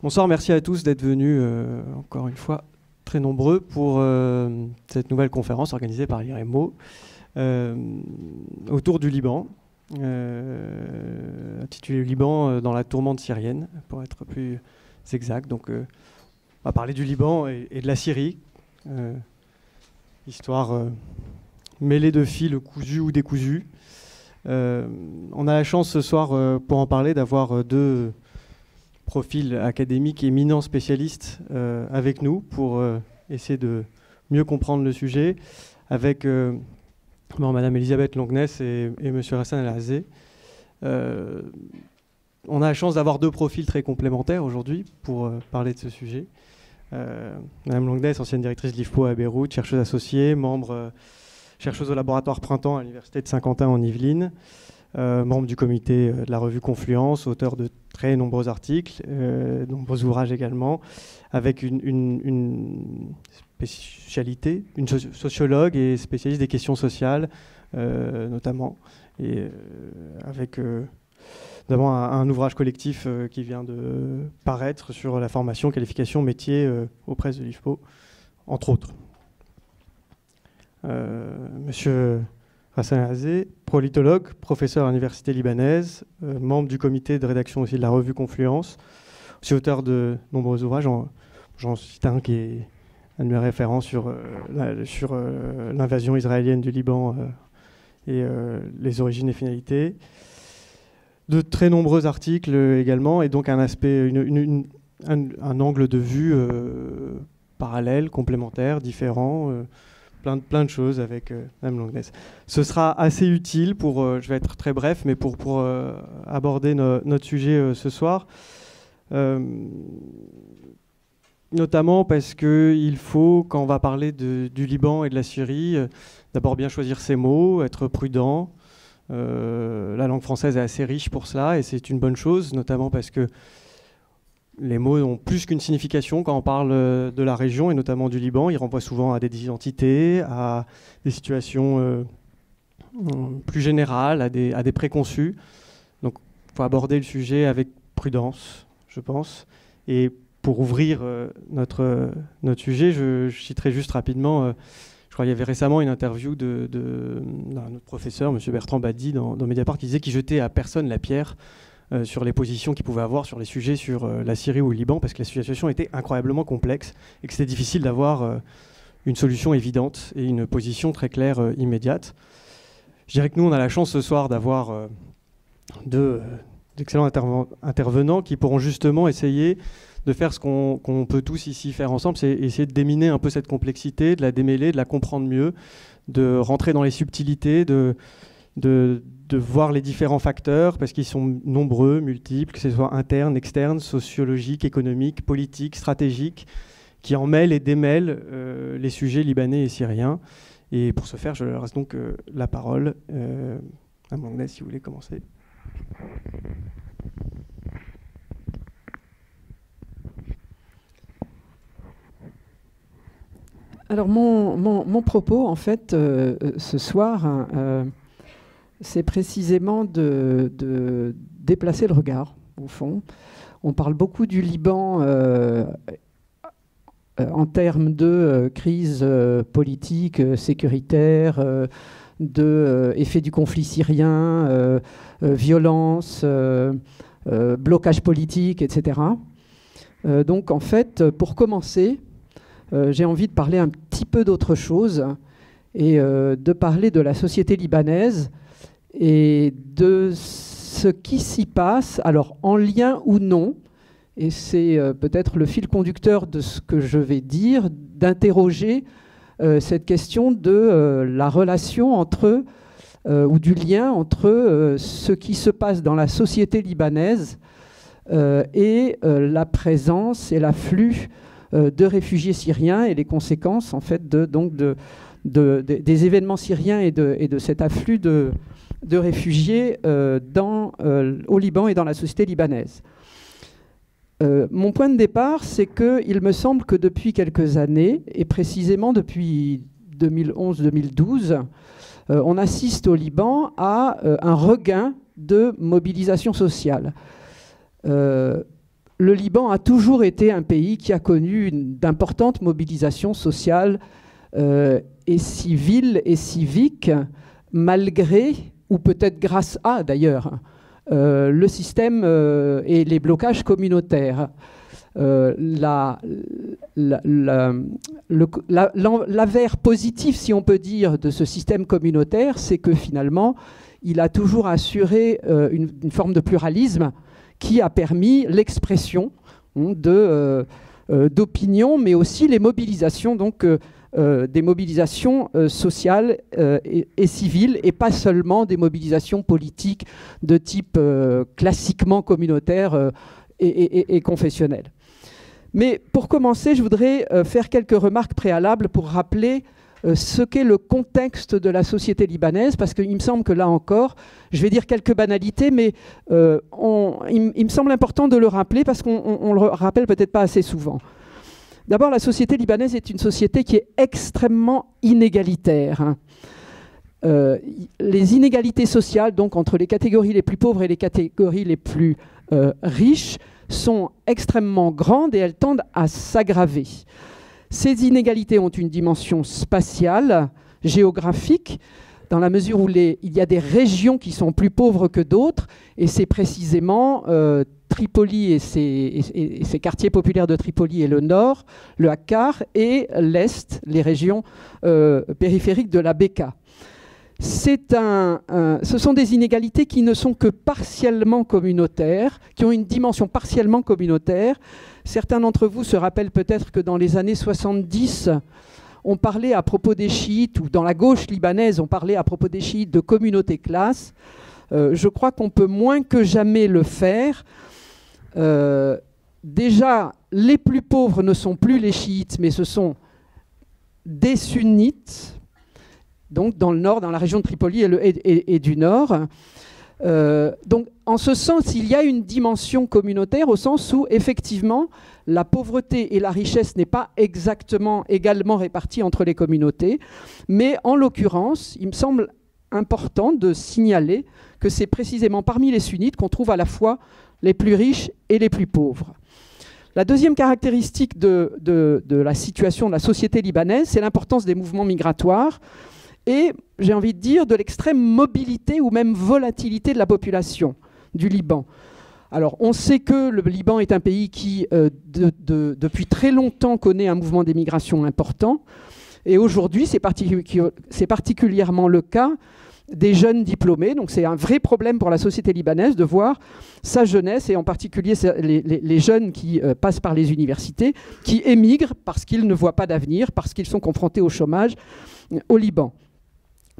Bonsoir, merci à tous d'être venus encore une fois très nombreux pour cette nouvelle conférence organisée par l'IREMO autour du Liban, intitulée Liban dans la tourmente syrienne, pour être plus exact. Donc, on va parler du Liban et de la Syrie, histoire mêlée de fils cousus ou décousus. On a la chance ce soir, pour en parler, d'avoir deux profils académiques éminents spécialistes avec nous pour essayer de mieux comprendre le sujet, avec Madame Elisabeth Longness et Monsieur Hassan El-Azé. On a la chance d'avoir deux profils très complémentaires aujourd'hui pour parler de ce sujet. Madame Longness, ancienne directrice de l'IFPO à Beyrouth, chercheuse associée, chercheuse au laboratoire Printemps à l'Université de Saint-Quentin en Yvelines, membre du comité de la revue Confluence, auteur de très nombreux articles, nombreux ouvrages également, avec une spécialité, une sociologue et spécialiste des questions sociales, notamment, et avec notamment un ouvrage collectif qui vient de paraître sur la formation, qualification, métier aux presses de l'IFPO, entre autres. Monsieur Hassan El-Azé, politologue, professeur à l'université libanaise, membre du comité de rédaction aussi de la revue Confluence, aussi auteur de nombreux ouvrages. J'en cite un qui est un de mes références sur l'invasion israélienne du Liban et les origines et finalités. De très nombreux articles également, et donc un aspect, un angle de vue parallèle, complémentaire, différent. Plein de choses avec Mme Longness. Ce sera assez utile pour, je vais être très bref, mais pour aborder notre sujet ce soir. Notamment parce qu'il faut, quand on va parler du Liban et de la Syrie, d'abord bien choisir ses mots, être prudent. La langue française est assez riche pour cela et c'est une bonne chose, notamment parce que les mots ont plus qu'une signification quand on parle de la région et notamment du Liban. Ils renvoient souvent à des identités, à des situations plus générales, à des préconçus. Donc il faut aborder le sujet avec prudence, je pense. Et pour ouvrir notre sujet, je citerai juste rapidement, je crois qu'il y avait récemment une interview d'un autre professeur, M. Bertrand Badi, dans Mediapart, qui disait qu'il jetait à personne la pierre sur les positions qu'ils pouvaient avoir sur les sujets sur la Syrie ou le Liban, parce que la situation était incroyablement complexe et que c'était difficile d'avoir une solution évidente et une position très claire immédiate. Je dirais que nous, on a la chance ce soir d'avoir deux excellents intervenants qui pourront justement essayer de faire ce qu'on peut tous ici faire ensemble, c'est essayer de déminer un peu cette complexité, de la démêler, de la comprendre mieux, de rentrer dans les subtilités, de voir les différents facteurs, parce qu'ils sont nombreux, multiples, que ce soit internes, externes, sociologiques, économiques, politiques, stratégiques, qui emmêlent et démêlent les sujets libanais et syriens. Et pour ce faire, je leur laisse donc la parole à Longness, si vous voulez commencer. Alors mon propos, en fait, ce soir, c'est précisément de déplacer le regard, au fond. On parle beaucoup du Liban en termes de crise politique, sécuritaire, d'effet du conflit syrien, violence, blocage politique, etc. Donc, en fait, pour commencer, j'ai envie de parler un petit peu d'autre chose et de parler de la société libanaise et de ce qui s'y passe, alors en lien ou non, et c'est peut-être le fil conducteur de ce que je vais dire, d'interroger cette question de la relation entre, ou du lien entre ce qui se passe dans la société libanaise et la présence et l'afflux de réfugiés syriens et les conséquences en fait des événements syriens et de cet afflux de réfugiés au Liban et dans la société libanaise. Mon point de départ, c'est qu'il me semble que depuis quelques années, et précisément depuis 2011-2012, on assiste au Liban à un regain de mobilisation sociale. le Liban a toujours été un pays qui a connu d'importantes mobilisations sociales et civiles et civiques, malgré, ou peut-être grâce à d'ailleurs, le système et les blocages communautaires. L'avers positif, si on peut dire, de ce système communautaire, c'est que finalement, il a toujours assuré une forme de pluralisme qui a permis l'expression d'opinions, mais aussi les mobilisations, donc des mobilisations sociales et civiles, et pas seulement des mobilisations politiques de type classiquement communautaire et confessionnel. Mais pour commencer, je voudrais faire quelques remarques préalables pour rappeler ce qu'est le contexte de la société libanaise, parce qu'il me semble que là encore, je vais dire quelques banalités, mais il me semble important de le rappeler parce qu'on le rappelle peut-être pas assez souvent. D'abord, la société libanaise est une société qui est extrêmement inégalitaire. Les inégalités sociales, donc entre les catégories les plus pauvres et les catégories les plus riches, sont extrêmement grandes et elles tendent à s'aggraver. Ces inégalités ont une dimension spatiale, géographique, dans la mesure où il y a des régions qui sont plus pauvres que d'autres, et c'est précisément Tripoli et ses quartiers populaires de Tripoli et le nord, le Akkar, et l'est, les régions périphériques de la Bekaa. Ce sont des inégalités qui ne sont que partiellement communautaires, qui ont une dimension partiellement communautaire. Certains d'entre vous se rappellent peut-être que dans les années 70, on parlait à propos des chiites, ou dans la gauche libanaise, on parlait à propos des chiites de communauté classe. Je crois qu'on peut moins que jamais le faire. Déjà, les plus pauvres ne sont plus les chiites, mais ce sont des sunnites, donc dans le nord, dans la région de Tripoli et du nord. Donc, en ce sens, il y a une dimension communautaire au sens où, effectivement, la pauvreté et la richesse n'est pas exactement également répartie entre les communautés. Mais en l'occurrence, il me semble important de signaler que c'est précisément parmi les sunnites qu'on trouve à la fois les plus riches et les plus pauvres. La deuxième caractéristique de la situation de la société libanaise, c'est l'importance des mouvements migratoires et, j'ai envie de dire, de l'extrême mobilité ou même volatilité de la population du Liban. Alors, on sait que le Liban est un pays qui, depuis très longtemps, connaît un mouvement d'émigration important. Et aujourd'hui, c'est particulièrement le cas des jeunes diplômés. Donc, c'est un vrai problème pour la société libanaise de voir sa jeunesse, et en particulier les jeunes qui passent par les universités, qui émigrent parce qu'ils ne voient pas d'avenir, parce qu'ils sont confrontés au chômage au Liban.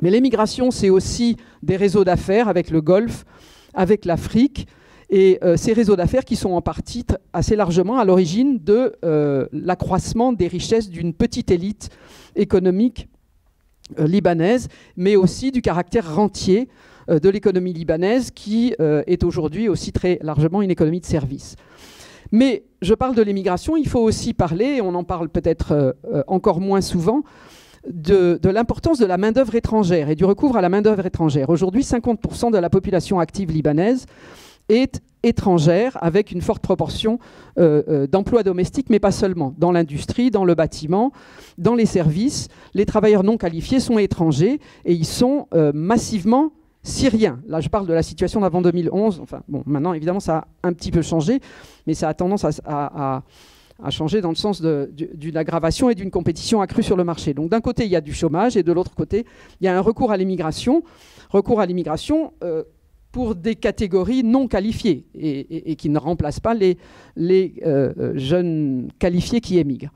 Mais l'émigration, c'est aussi des réseaux d'affaires avec le Golfe, avec l'Afrique, et ces réseaux d'affaires qui sont en partie assez largement à l'origine de l'accroissement des richesses d'une petite élite économique libanaise, mais aussi du caractère rentier de l'économie libanaise qui est aujourd'hui aussi très largement une économie de service. Mais je parle de l'émigration, il faut aussi parler, et on en parle peut-être encore moins souvent, de l'importance de la main-d'œuvre étrangère et du recours à la main-d'œuvre étrangère. Aujourd'hui, 50% de la population active libanaise est étrangère, avec une forte proportion d'emplois domestiques, mais pas seulement. Dans l'industrie, dans le bâtiment, dans les services, les travailleurs non qualifiés sont étrangers et ils sont massivement syriens. Là, je parle de la situation d'avant 2011. Enfin, bon, maintenant, évidemment, ça a un petit peu changé, mais ça a tendance à changer dans le sens d'une aggravation et d'une compétition accrue sur le marché. Donc d'un côté, il y a du chômage et de l'autre côté, il y a un recours à l'immigration pour des catégories non qualifiées et qui ne remplacent pas les jeunes qualifiés qui émigrent.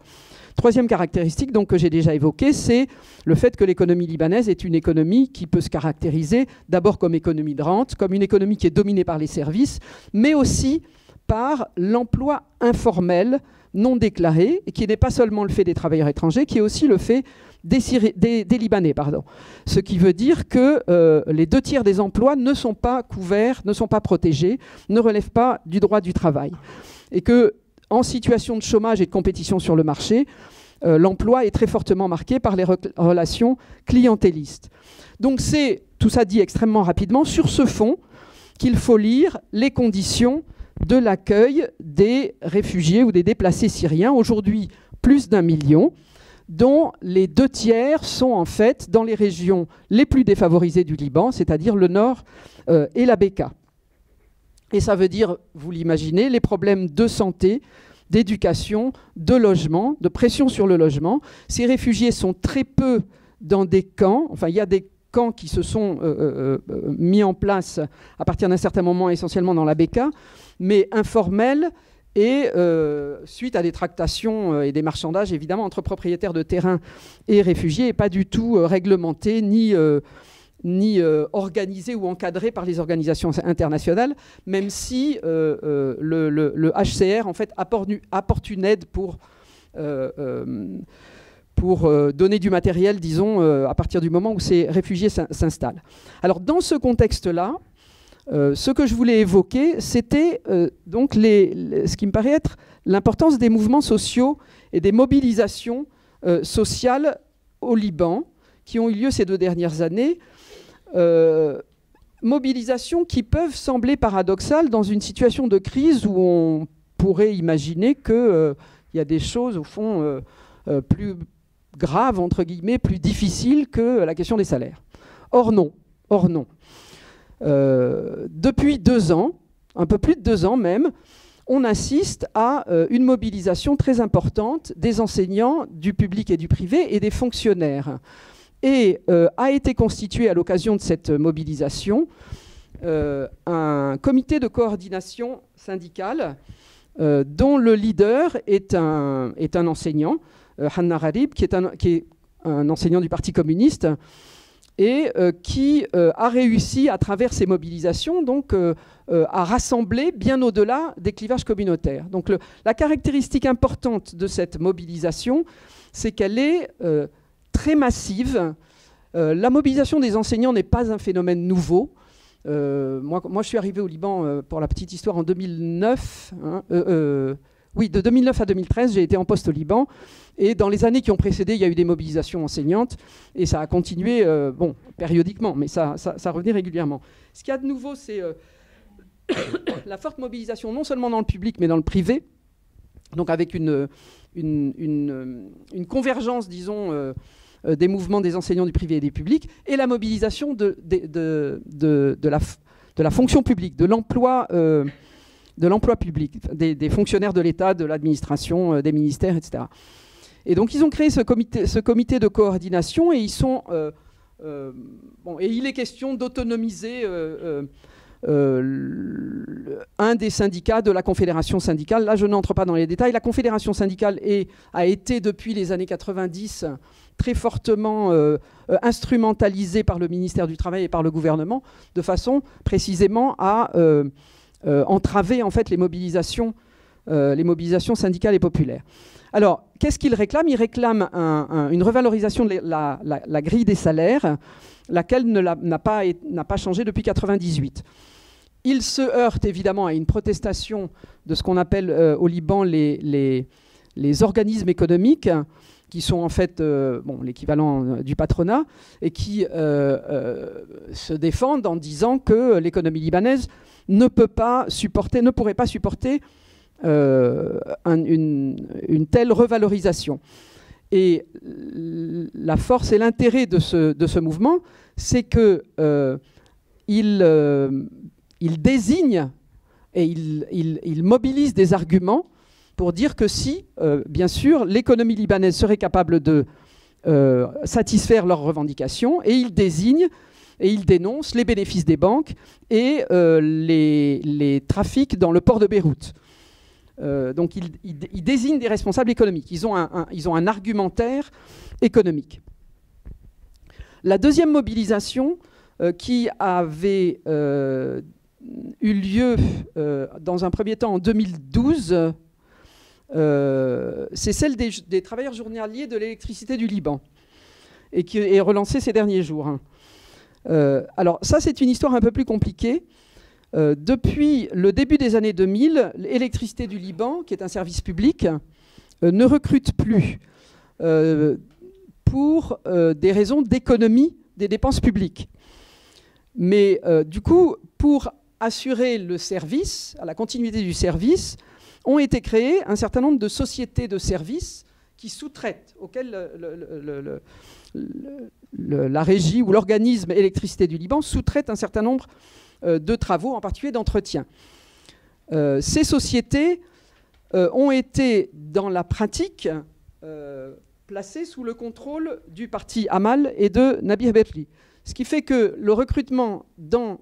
Troisième caractéristique donc, que j'ai déjà évoquée, c'est le fait que l'économie libanaise est une économie qui peut se caractériser d'abord comme économie de rente, comme une économie qui est dominée par les services, mais aussi par l'emploi informel non déclaré, et qui n'est pas seulement le fait des travailleurs étrangers, qui est aussi le fait des Libanais. Ce qui veut dire que les 2/3 des emplois ne sont pas couverts, ne sont pas protégés, ne relèvent pas du droit du travail. Et qu'en situation de chômage et de compétition sur le marché, l'emploi est très fortement marqué par les relations clientélistes. Donc c'est, tout ça dit extrêmement rapidement, sur ce fond qu'il faut lire les conditions de l'accueil des réfugiés ou des déplacés syriens, aujourd'hui plus d'1 million, dont les 2/3 sont en fait dans les régions les plus défavorisées du Liban, c'est-à-dire le nord et la Bekaa. Et ça veut dire, vous l'imaginez, les problèmes de santé, d'éducation, de logement, de pression sur le logement. Ces réfugiés sont très peu dans des camps, enfin il y a des camps qui se sont mis en place à partir d'un certain moment, essentiellement dans la Bekaa, mais informels et suite à des tractations et des marchandages, évidemment, entre propriétaires de terrain et réfugiés, et pas du tout réglementés ni organisés ou encadrés par les organisations internationales, même si le HCR en fait, apporte une aide pour donner du matériel, disons, à partir du moment où ces réfugiés s'installent. Alors, dans ce contexte-là, ce que je voulais évoquer, c'était donc ce qui me paraît être l'importance des mouvements sociaux et des mobilisations sociales au Liban, qui ont eu lieu ces 2 dernières années. Mobilisations qui peuvent sembler paradoxales dans une situation de crise où on pourrait imaginer qu'il y a des choses, au fond, plus graves, entre guillemets, plus difficiles que la question des salaires. Or non. Depuis 2 ans, un peu plus de 2 ans même, on assiste à une mobilisation très importante des enseignants, du public et du privé et des fonctionnaires. Et a été constitué à l'occasion de cette mobilisation un comité de coordination syndicale dont le leader est un enseignant, Hanna Gharib, qui est un enseignant du Parti communiste, et qui a réussi, à travers ces mobilisations, donc, à rassembler bien au-delà des clivages communautaires. Donc la caractéristique importante de cette mobilisation, c'est qu'elle est très massive. La mobilisation des enseignants n'est pas un phénomène nouveau. Moi, je suis arrivé au Liban, pour la petite histoire, en 2009. Oui, de 2009 à 2013, j'ai été en poste au Liban. Et dans les années qui ont précédé, il y a eu des mobilisations enseignantes. Et ça a continué, bon, périodiquement, mais ça revenait régulièrement. Ce qu'il y a de nouveau, c'est la forte mobilisation, non seulement dans le public, mais dans le privé. Donc avec une convergence, disons, des mouvements des enseignants du privé et des publics, et la mobilisation de la fonction publique, de l'emploi public, des fonctionnaires de l'État, de l'administration, des ministères, etc. Et donc ils ont créé ce comité de coordination, et ils sont et il est question d'autonomiser un des syndicats de la Confédération syndicale. Là, je n'entre pas dans les détails. La Confédération syndicale a été, depuis les années 90, très fortement instrumentalisée par le ministère du Travail et par le gouvernement, de façon précisément à entraver en fait, les mobilisations syndicales et populaires. Alors, qu'est-ce qu'ils réclament? Ils réclament une revalorisation de la grille des salaires, laquelle n'a pas changé depuis 1998. Ils se heurtent évidemment à une protestation de ce qu'on appelle au Liban les organismes économiques, qui sont en fait l'équivalent du patronat, et qui se défendent en disant que l'économie libanaise ne pourrait pas supporter une telle revalorisation. Et la force et l'intérêt de ce mouvement, c'est qu'il désigne et il mobilise des arguments pour dire que si, bien sûr, l'économie libanaise serait capable de satisfaire leurs revendications, et il désigne et il dénonce les bénéfices des banques et les trafics dans le port de Beyrouth. Donc ils désignent des responsables économiques. Ils ont un argumentaire économique. La deuxième mobilisation qui avait eu lieu dans un premier temps en 2012, c'est celle des travailleurs journaliers de l'électricité du Liban, et qui est relancée ces derniers jours. Alors ça, c'est une histoire un peu plus compliquée. Depuis le début des années 2000, l'électricité du Liban, qui est un service public, ne recrute plus pour des raisons d'économie des dépenses publiques. Mais du coup, pour assurer le service, à la continuité du service, ont été créées un certain nombre de sociétés de services qui sous-traitent, auxquelles la régie ou l'organisme électricité du Liban sous-traite un certain nombre de travaux, en particulier d'entretien. Ces sociétés ont été, dans la pratique, placées sous le contrôle du parti Amal et de Nabih Berri. Ce qui fait que le recrutement dans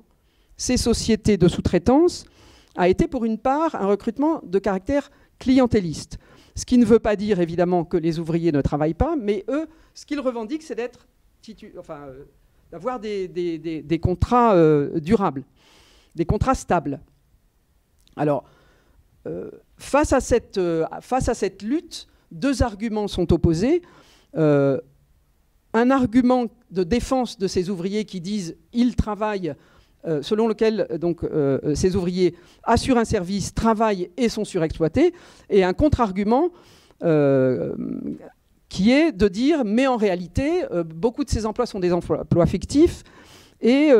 ces sociétés de sous-traitance a été pour une part un recrutement de caractère clientéliste. Ce qui ne veut pas dire évidemment que les ouvriers ne travaillent pas, mais eux, ce qu'ils revendiquent, c'est d'avoir des contrats durables, des contrats stables. Alors, face à cette lutte, deux arguments sont opposés. Un argument de défense de ces ouvriers qui disent ils travaillent, selon lequel donc, ces ouvriers assurent un service, travaillent et sont surexploités, et un contre-argument qui est de dire mais en réalité, beaucoup de ces emplois sont des emplois fictifs et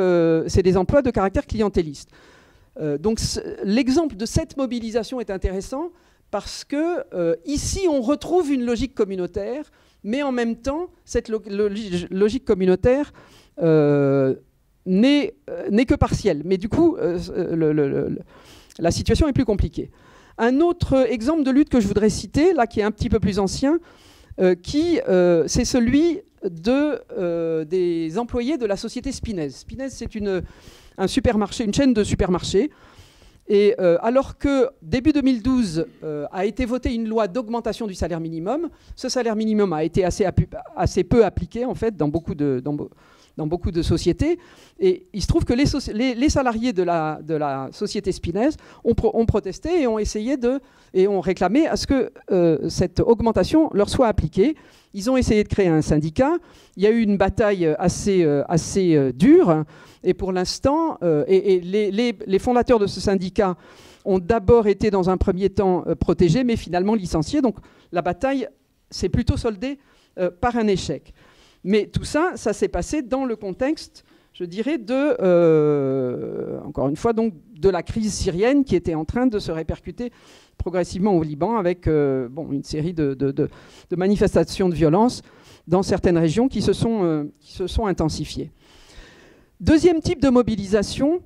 c'est des emplois de caractère clientéliste. Donc l'exemple de cette mobilisation est intéressant parce que ici on retrouve une logique communautaire, mais en même temps cette logique communautaire n'est que partielle. Mais du coup la situation est plus compliquée. Un autre exemple de lutte que je voudrais citer, là qui est un petit peu plus ancien, c'est celui des employés de la société Spinez. Spinez, c'est un supermarché, une chaîne de supermarchés. Et alors que début 2012 a été votée une loi d'augmentation du salaire minimum, ce salaire minimum a été assez peu appliqué en fait dans beaucoup de sociétés. Et il se trouve que les salariés de la société Spinez ont protesté et ont essayé et ont réclamé à ce que cette augmentation leur soit appliquée. Ils ont essayé de créer un syndicat. Il y a eu une bataille assez dure. Et pour l'instant, les fondateurs de ce syndicat ont d'abord été dans un premier temps protégés, mais finalement licenciés. Donc la bataille s'est plutôt soldée par un échec. Mais tout ça, ça s'est passé dans le contexte, je dirais, encore une fois, donc, de la crise syrienne qui était en train de se répercuter progressivement au Liban avec une série de manifestations de violence dans certaines régions qui se sont intensifiées. Deuxième type de mobilisation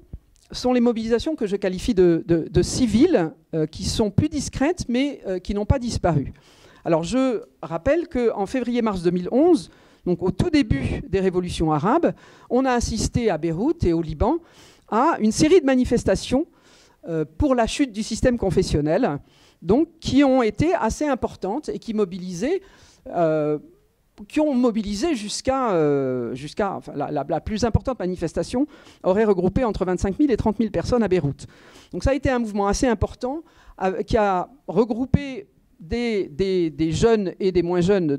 sont les mobilisations que je qualifie de civiles, qui sont plus discrètes, mais qui n'ont pas disparu. Alors je rappelle qu'en février-mars 2011, donc au tout début des révolutions arabes, on a assisté à Beyrouth et au Liban à une série de manifestations pour la chute du système confessionnel, donc, qui ont été assez importantes et qui ont mobilisé jusqu'à enfin, la plus importante manifestation aurait regroupé entre 25 000 et 30 000 personnes à Beyrouth. Donc ça a été un mouvement assez important qui a regroupé des jeunes et des moins jeunes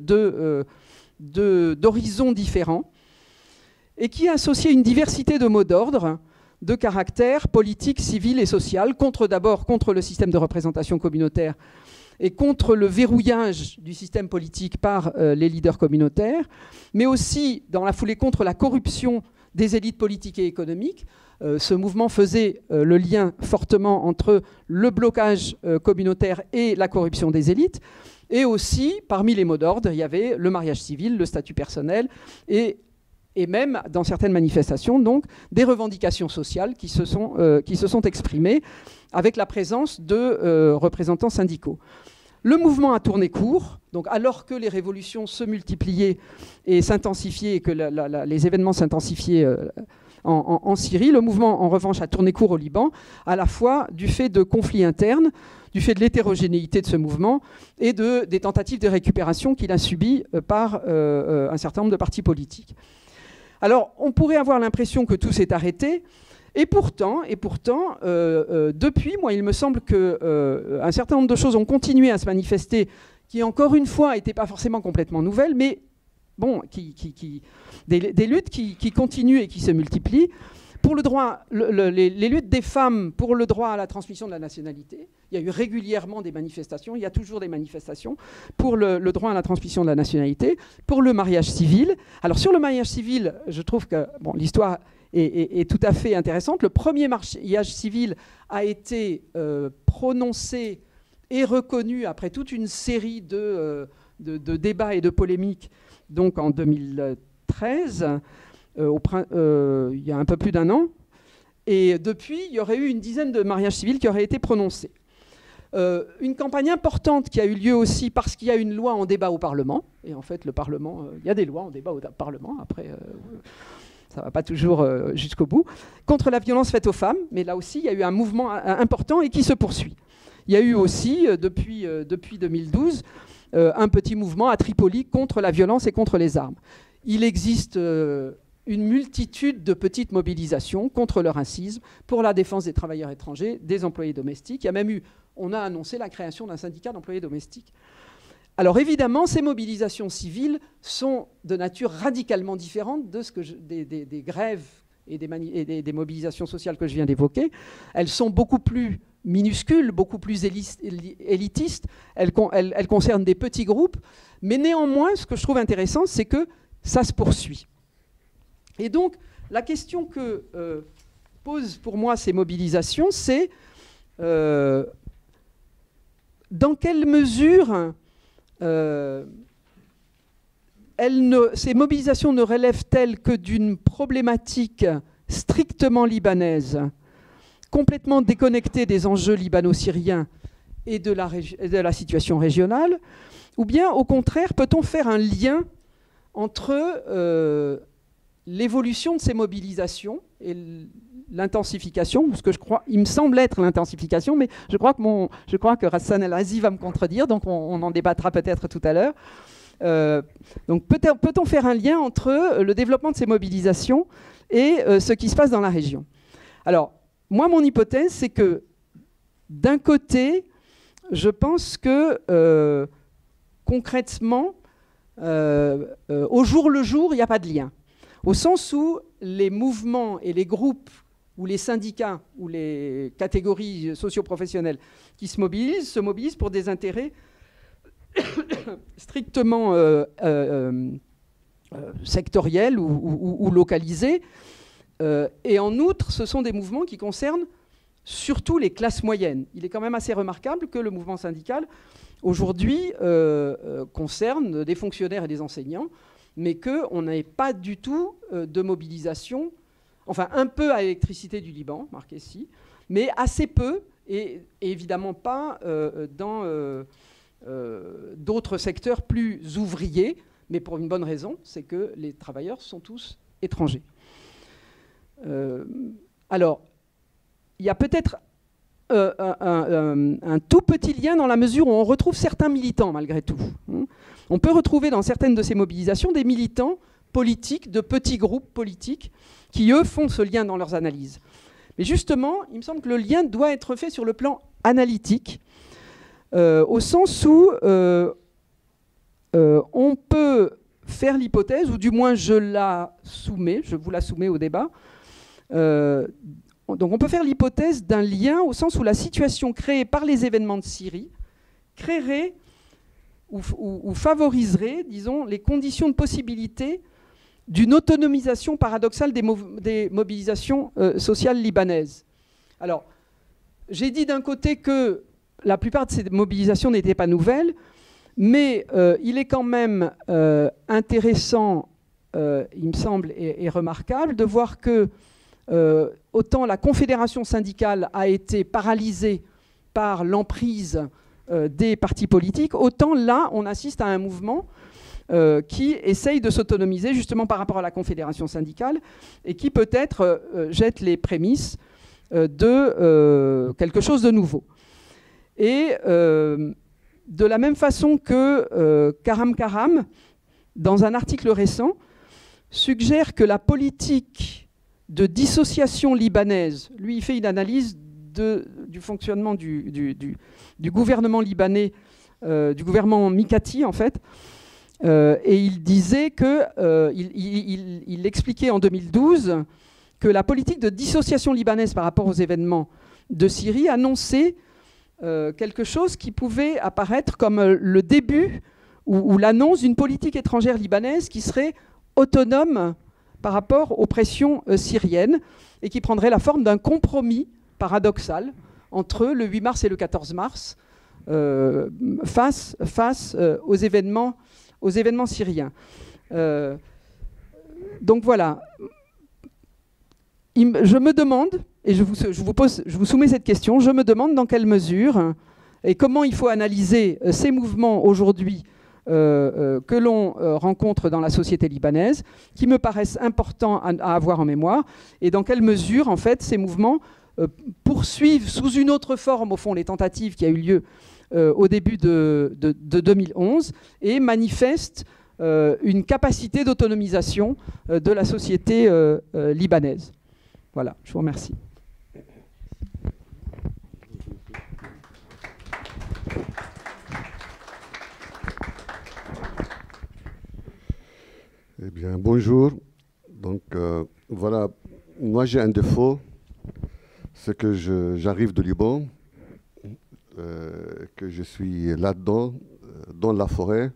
d'horizons différents et qui a associé une diversité de mots d'ordre, de caractère politique, civil et social, d'abord contre le système de représentation communautaire et contre le verrouillage du système politique par les leaders communautaires, mais aussi dans la foulée contre la corruption des élites politiques et économiques. Ce mouvement faisait le lien fortement entre le blocage communautaire et la corruption des élites. Et aussi, parmi les mots d'ordre, il y avait le mariage civil, le statut personnel et même, dans certaines manifestations, donc, des revendications sociales qui se sont exprimées avec la présence de représentants syndicaux. Le mouvement a tourné court, donc alors que les révolutions se multipliaient et s'intensifiaient et que les événements s'intensifiaient en Syrie, le mouvement, en revanche, a tourné court au Liban, à la fois du fait de conflits internes, du fait de l'hétérogénéité de ce mouvement et des tentatives de récupération qu'il a subies par un certain nombre de partis politiques. Alors, on pourrait avoir l'impression que tout s'est arrêté, et pourtant, depuis, moi, il me semble qu'un certain nombre de choses ont continué à se manifester, qui, encore une fois, n'étaient pas forcément complètement nouvelles, mais bon, des luttes qui continuent et qui se multiplient. pour le droit, les luttes des femmes pour le droit à la transmission de la nationalité, il y a eu régulièrement des manifestations, il y a toujours des manifestations pour le droit à la transmission de la nationalité, pour le mariage civil. Alors sur le mariage civil, je trouve que bon, l'histoire est tout à fait intéressante. Le premier mariage civil a été prononcé et reconnu après toute une série de débats et de polémiques, donc en 2013, il y a un peu plus d'un an. Et depuis, il y aurait eu une dizaine de mariages civils qui auraient été prononcés. Une campagne importante qui a eu lieu aussi parce qu'il y a une loi en débat au Parlement. Et en fait, le Parlement, il y a des lois en débat au Parlement. Après, ça ne va pas toujours jusqu'au bout. Contre la violence faite aux femmes. Mais là aussi, il y a eu un mouvement important et qui se poursuit. Il y a eu aussi, depuis 2012, un petit mouvement à Tripoli contre la violence et contre les armes. Il existe une multitude de petites mobilisations contre le racisme, pour la défense des travailleurs étrangers, des employés domestiques. Il y a même eu, on a annoncé la création d'un syndicat d'employés domestiques. Alors évidemment, ces mobilisations civiles sont de nature radicalement différente de ce que des grèves et des mobilisations sociales que je viens d'évoquer. Elles sont beaucoup plus minuscules, beaucoup plus élitistes. Elles concernent des petits groupes. Mais néanmoins, ce que je trouve intéressant, c'est que ça se poursuit. Et donc, la question que posent pour moi ces mobilisations, c'est dans quelle mesure ces mobilisations ne relèvent-elles que d'une problématique strictement libanaise, complètement déconnectée des enjeux libano-syriens et de la situation régionale, ou bien, au contraire, peut-on faire un lien entre l'évolution de ces mobilisations et l'intensification, ce que je crois, il me semble être l'intensification, mais je crois que Hassan El-Aziz va me contredire, donc on en débattra peut-être tout à l'heure. Donc peut-on faire un lien entre le développement de ces mobilisations et ce qui se passe dans la région? Alors, moi, mon hypothèse, c'est que d'un côté, je pense que concrètement, au jour le jour, il n'y a pas de lien. Au sens où les mouvements et les groupes ou les syndicats ou les catégories socio-professionnelles qui se mobilisent pour des intérêts strictement sectoriels ou localisés. Et en outre, ce sont des mouvements qui concernent surtout les classes moyennes. Il est quand même assez remarquable que le mouvement syndical, aujourd'hui, concerne des fonctionnaires et des enseignants, mais qu'on n'avait pas du tout de mobilisation, enfin un peu à l'électricité du Liban, marqué ici, mais assez peu, et évidemment pas dans d'autres secteurs plus ouvriers, mais pour une bonne raison, c'est que les travailleurs sont tous étrangers. Alors, il y a peut-être un tout petit lien dans la mesure où on retrouve certains militants malgré tout. On peut retrouver dans certaines de ces mobilisations des militants politiques, de petits groupes politiques, qui eux font ce lien dans leurs analyses. Mais justement, il me semble que le lien doit être fait sur le plan analytique, au sens où on peut faire l'hypothèse, ou du moins je vous la soumets au débat. Donc on peut faire l'hypothèse d'un lien au sens où la situation créée par les événements de Syrie créerait ou favoriserait, disons, les conditions de possibilité d'une autonomisation paradoxale des mobilisations sociales libanaises. Alors, j'ai dit d'un côté que la plupart de ces mobilisations n'étaient pas nouvelles, mais il est quand même intéressant, il me semble, et remarquable, de voir que autant la confédération syndicale a été paralysée par l'emprise des partis politiques, autant là, on assiste à un mouvement qui essaye de s'autonomiser justement par rapport à la confédération syndicale et qui peut-être jette les prémices de quelque chose de nouveau. Et de la même façon que Karam Karam, dans un article récent, suggère que la politique de dissociation libanaise, lui il fait une analyse du fonctionnement du gouvernement libanais, du gouvernement Mikati en fait, et il disait que, il expliquait en 2012 que la politique de dissociation libanaise par rapport aux événements de Syrie annonçait quelque chose qui pouvait apparaître comme le début ou l'annonce d'une politique étrangère libanaise qui serait autonome par rapport aux pressions syriennes et qui prendrait la forme d'un compromis paradoxal entre le 8 mars et le 14 mars face aux événements syriens. Donc voilà. Je me demande, et je vous soumets cette question, je me demande dans quelle mesure et comment il faut analyser ces mouvements aujourd'hui que l'on rencontre dans la société libanaise, qui me paraissent importants à avoir en mémoire, et dans quelle mesure, en fait, ces mouvements poursuivent sous une autre forme, au fond, les tentatives qui a eu lieu au début de 2011, et manifestent une capacité d'autonomisation de la société libanaise. Voilà, je vous remercie. Eh bien, bonjour. Donc, voilà, moi j'ai un défaut, c'est que j'arrive de Liban, que je suis là-dedans, dans la forêt.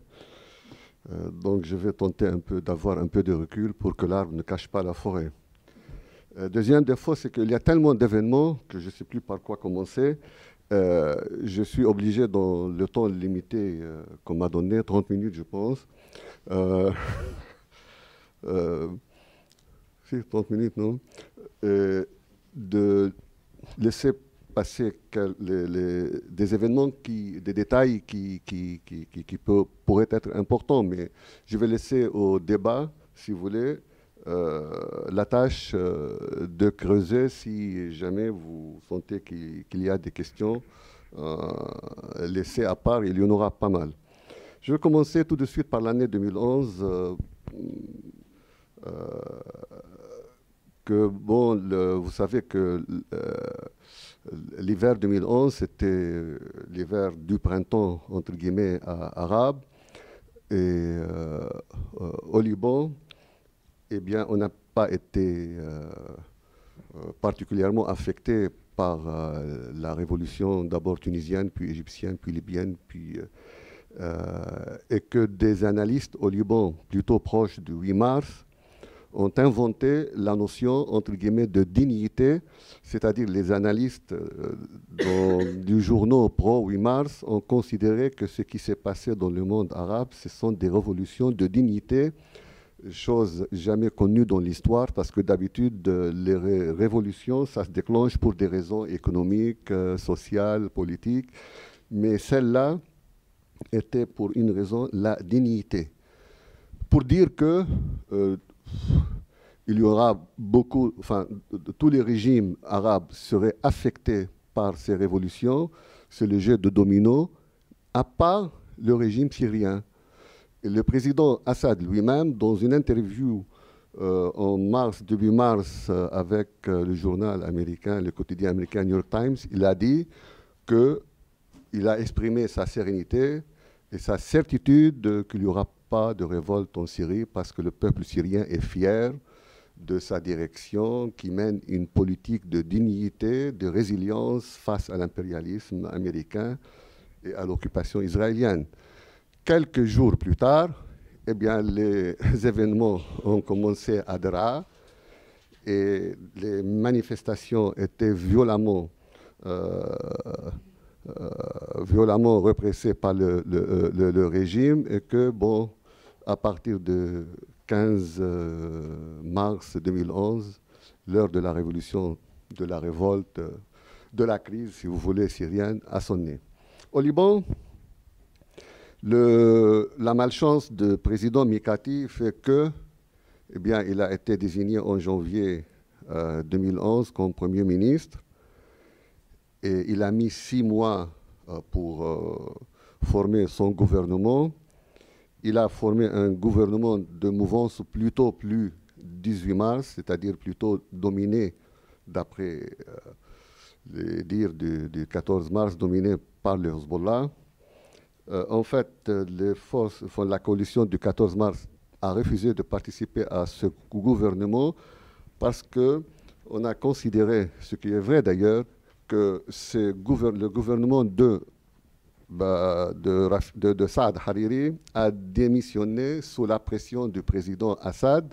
Donc, je vais tenter d'avoir un peu de recul pour que l'arbre ne cache pas la forêt. Deuxième défaut, c'est qu'il y a tellement d'événements que je ne sais plus par quoi commencer. Je suis obligé, dans le temps limité qu'on m'a donné, 30 minutes, je pense, si, 30 minutes, non, de laisser passer des événements, des détails qui pourraient être importants, mais je vais laisser au débat, si vous voulez, la tâche de creuser si jamais vous sentez qu'il y a des questions laissées à part, il y en aura pas mal. Je vais commencer tout de suite par l'année 2011. Vous savez que l'hiver 2011, c'était l'hiver du printemps, entre guillemets, arabe. Et au Liban, eh bien, on n'a pas été particulièrement affecté par la révolution, d'abord tunisienne, puis égyptienne, puis libyenne, et que des analystes au Liban, plutôt proches du 8 mars, ont inventé la notion, entre guillemets, de dignité, c'est-à-dire les analystes du journaux pro-8 mars ont considéré que ce qui s'est passé dans le monde arabe, ce sont des révolutions de dignité, chose jamais connue dans l'histoire, parce que d'habitude, les révolutions, ça se déclenche pour des raisons économiques, sociales, politiques, mais celle-là était pour une raison, la dignité. Pour dire que il y aura tous les régimes arabes seraient affectés par ces révolutions, c'est le jeu de domino, à part le régime syrien. Et le président Assad lui-même, dans une interview début mars, avec le journal américain, le quotidien américain New York Times, il a dit qu'il a exprimé sa sérénité et sa certitude qu'il n'y aura pas de révolte en Syrie parce que le peuple syrien est fier de sa direction qui mène une politique de dignité, de résilience face à l'impérialisme américain et à l'occupation israélienne. Quelques jours plus tard, eh bien, les événements ont commencé à Daraa et les manifestations étaient violemment répressées par le régime et que, à partir de 15 mars 2011, l'heure de la révolution, de la révolte, de la crise, si vous voulez, syrienne, a sonné. Au Liban, la malchance du président Mikati fait que, eh bien, il a été désigné en janvier 2011 comme Premier ministre et il a mis 6 mois pour former son gouvernement. Il a formé un gouvernement de mouvance plutôt plus 18 mars, c'est-à-dire plutôt dominé, d'après les dires du 14 mars, dominé par le Hezbollah. En fait, les forces, la coalition du 14 mars a refusé de participer à ce gouvernement parce qu'on a considéré, ce qui est vrai d'ailleurs, que le gouvernement de Saad Hariri a démissionné sous la pression du président Assad,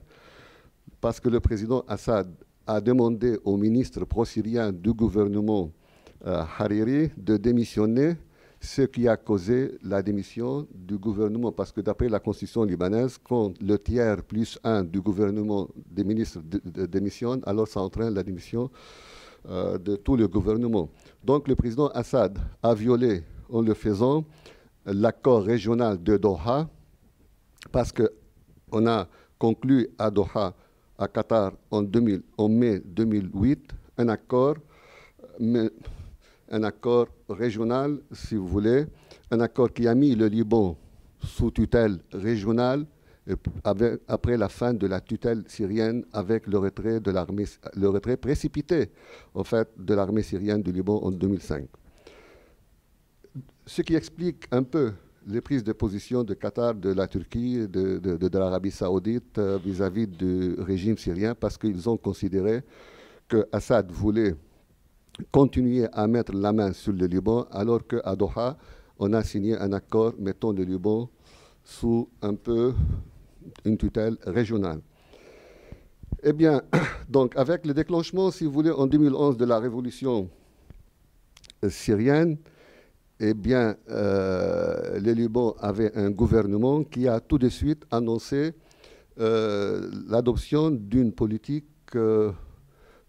parce que le président Assad a demandé au ministre pro-syrien du gouvernement Hariri de démissionner, ce qui a causé la démission du gouvernement, parce que d'après la constitution libanaise, quand le tiers plus un du gouvernement des ministres démissionne, alors ça entraîne la démission de tout le gouvernement. Donc le président Assad a violé, en le faisant, l'accord régional de Doha, parce qu'on a conclu à Doha, à Qatar, en mai 2008, un accord régional, si vous voulez, un accord qui a mis le Liban sous tutelle régionale après la fin de la tutelle syrienne avec le retrait précipité, en fait, de l'armée syrienne du Liban en 2005. Ce qui explique un peu les prises de position de Qatar, de la Turquie, de l'Arabie saoudite vis-à-vis du régime syrien, parce qu'ils ont considéré que Assad voulait continuer à mettre la main sur le Liban, alors qu'à Doha, on a signé un accord mettant le Liban sous un peu une tutelle régionale. Eh bien, donc avec le déclenchement, si vous voulez, en 2011 de la révolution syrienne, eh bien, le Liban avait un gouvernement qui a tout de suite annoncé l'adoption d'une politique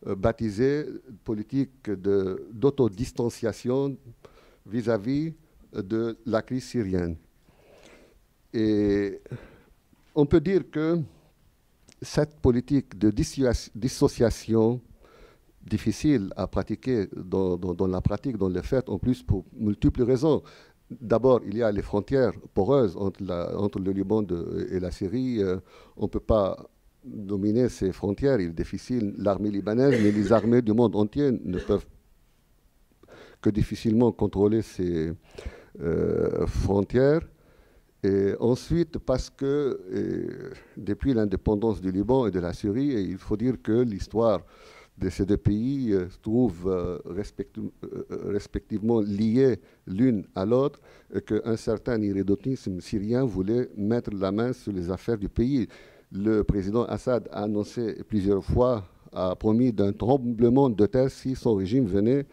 baptisée politique d'autodistanciation vis-à-vis de la crise syrienne. Et on peut dire que cette politique de dissociation difficile à pratiquer dans la pratique, dans les faits, en plus pour multiples raisons. D'abord, il y a les frontières poreuses entre le Liban et la Syrie. On ne peut pas dominer ces frontières, il est difficile. L'armée libanaise, mais les armées du monde entier ne peuvent que difficilement contrôler ces frontières. Et ensuite, parce que depuis l'indépendance du Liban et de la Syrie, il faut dire que l'histoire de ces deux pays se trouvent respectivement liées l'une à l'autre, et qu'un certain irrédentisme syrien voulait mettre la main sur les affaires du pays. Le président Assad a annoncé plusieurs fois, a promis d'un tremblement de terre si son régime venait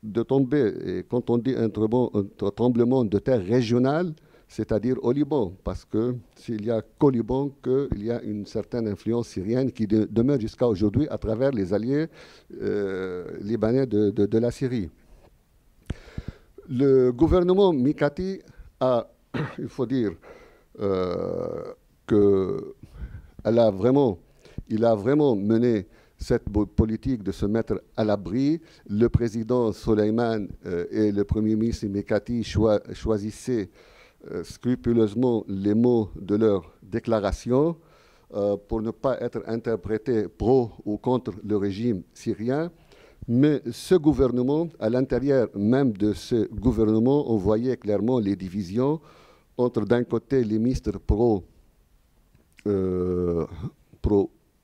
de tomber. Et quand on dit un tremblement de terre régional, c'est-à-dire au Liban, parce que s'il n'y a qu'au Liban qu'il y a une certaine influence syrienne qui demeure jusqu'à aujourd'hui à travers les alliés libanais de la Syrie. Le gouvernement Mikati a, il faut dire, il a vraiment mené cette politique de se mettre à l'abri. Le président Soleiman et le premier ministre Mikati choisissaient scrupuleusement les mots de leur déclaration pour ne pas être interprétés pro ou contre le régime syrien. Mais ce gouvernement, à l'intérieur même de ce gouvernement, on voyait clairement les divisions entre d'un côté les ministres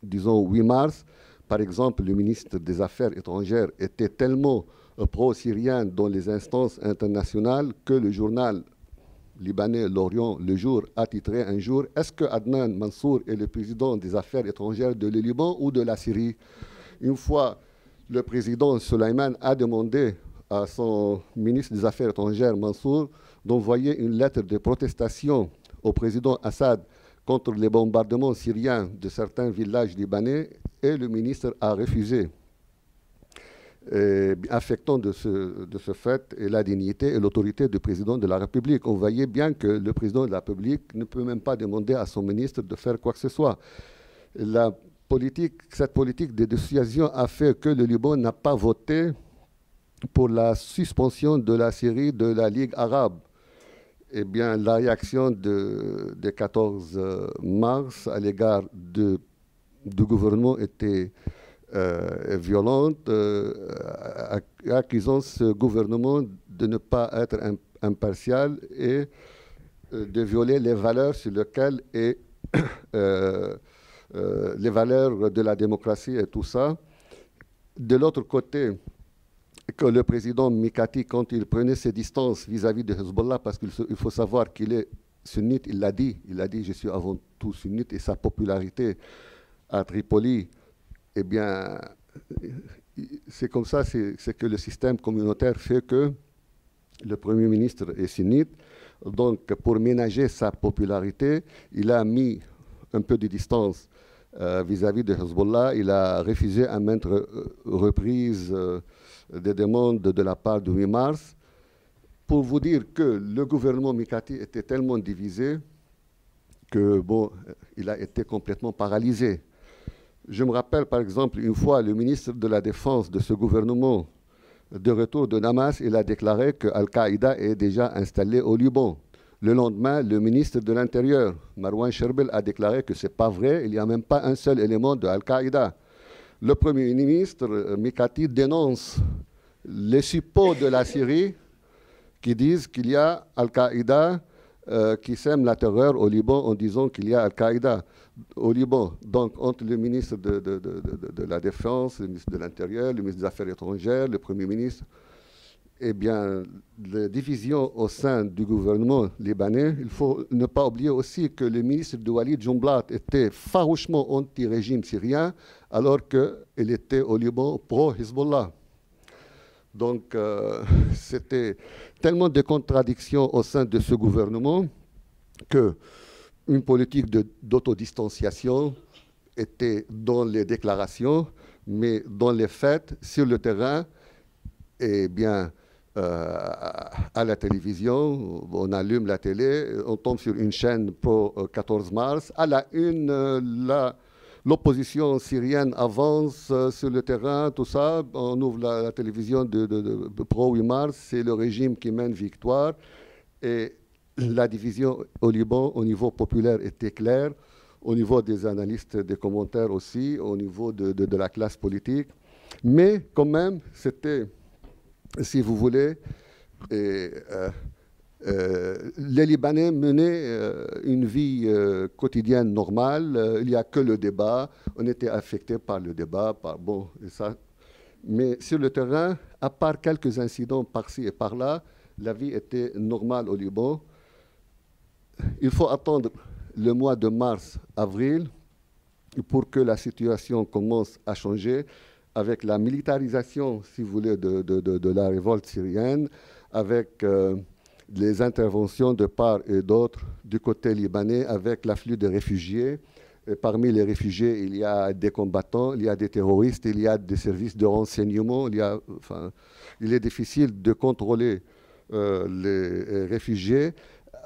disons 8 mars. Par exemple, le ministre des Affaires étrangères était tellement pro-syrien dans les instances internationales que le journal libanais L'Orient, le jour, a titré un jour « Est-ce que Adnan Mansour est le président des affaires étrangères de le Liban ou de la Syrie ?» Une fois, le président Soleiman a demandé à son ministre des Affaires étrangères, Mansour, d'envoyer une lettre de protestation au président Assad contre les bombardements syriens de certains villages libanais, et le ministre a refusé, affectant de ce fait et la dignité et l'autorité du président de la République. On voyait bien que le président de la République ne peut même pas demander à son ministre de faire quoi que ce soit. Cette politique de dissuasion a fait que le Liban n'a pas voté pour la suspension de la Syrie de la Ligue arabe. Eh bien, la réaction de 14 mars à l'égard du gouvernement était violente, accusant ce gouvernement de ne pas être impartial et de violer les valeurs sur lesquelles est les valeurs de la démocratie et tout ça. De l'autre côté, que le président Mikati, quand il prenait ses distances vis-à-vis de Hezbollah, parce qu'il faut savoir qu'il est sunnite, il l'a dit, je suis avant tout sunnite, et sa popularité à Tripoli, eh bien, c'est comme ça, c'est que le système communautaire fait que le Premier ministre est sunnite. Donc, pour ménager sa popularité, il a mis un peu de distance vis-à-vis de Hezbollah. Il a refusé à maintes reprises des demandes de la part du 8 mars. Pour vous dire que le gouvernement Mikati était tellement divisé que, bon, il a été complètement paralysé. Je me rappelle, par exemple, une fois, le ministre de la Défense de ce gouvernement, de retour de Damas, il a déclaré que Al-Qaïda est déjà installé au Liban. Le lendemain, le ministre de l'Intérieur, Marwan Sherbel, a déclaré que ce n'est pas vrai, il n'y a même pas un seul élément de Al-Qaïda. Le Premier ministre, Mikati, dénonce les suppôts de la Syrie qui disent qu'il y a Al-Qaïda qui sème la terreur au Liban en disant qu'il y a Al-Qaïda au Liban. Donc, entre le ministre de la Défense, le ministre de l'Intérieur, le ministre des Affaires étrangères, le Premier ministre, eh bien, les divisions au sein du gouvernement libanais, il faut ne pas oublier aussi que le ministre de Walid Jumblat était farouchement anti-régime syrien, alors qu'il était au Liban pro-Hezbollah. Donc, c'était tellement de contradictions au sein de ce gouvernement qu'une politique d'autodistanciation était dans les déclarations, mais dans les faits, sur le terrain, eh bien, à la télévision, on allume la télé, on tombe sur une chaîne pro 14 mars. À la une, l'opposition syrienne avance sur le terrain, tout ça. On ouvre la télévision de pro 8 mars, c'est le régime qui mène victoire. Et la division au Liban, au niveau populaire, était claire, au niveau des analystes, des commentaires aussi, au niveau de la classe politique. Mais quand même, c'était, si vous voulez, les Libanais menaient une vie quotidienne normale. Il n'y a que le débat. On était affecté par le débat. Bon, et ça. Mais sur le terrain, à part quelques incidents par-ci et par-là, la vie était normale au Liban. Il faut attendre le mois de mars, avril, pour que la situation commence à changer, avec la militarisation, si vous voulez, de la révolte syrienne, avec les interventions de part et d'autre du côté libanais, avec l'afflux de réfugiés. Et parmi les réfugiés, il y a des combattants, il y a des terroristes, il y a des services de renseignement. Il est difficile de contrôler les réfugiés.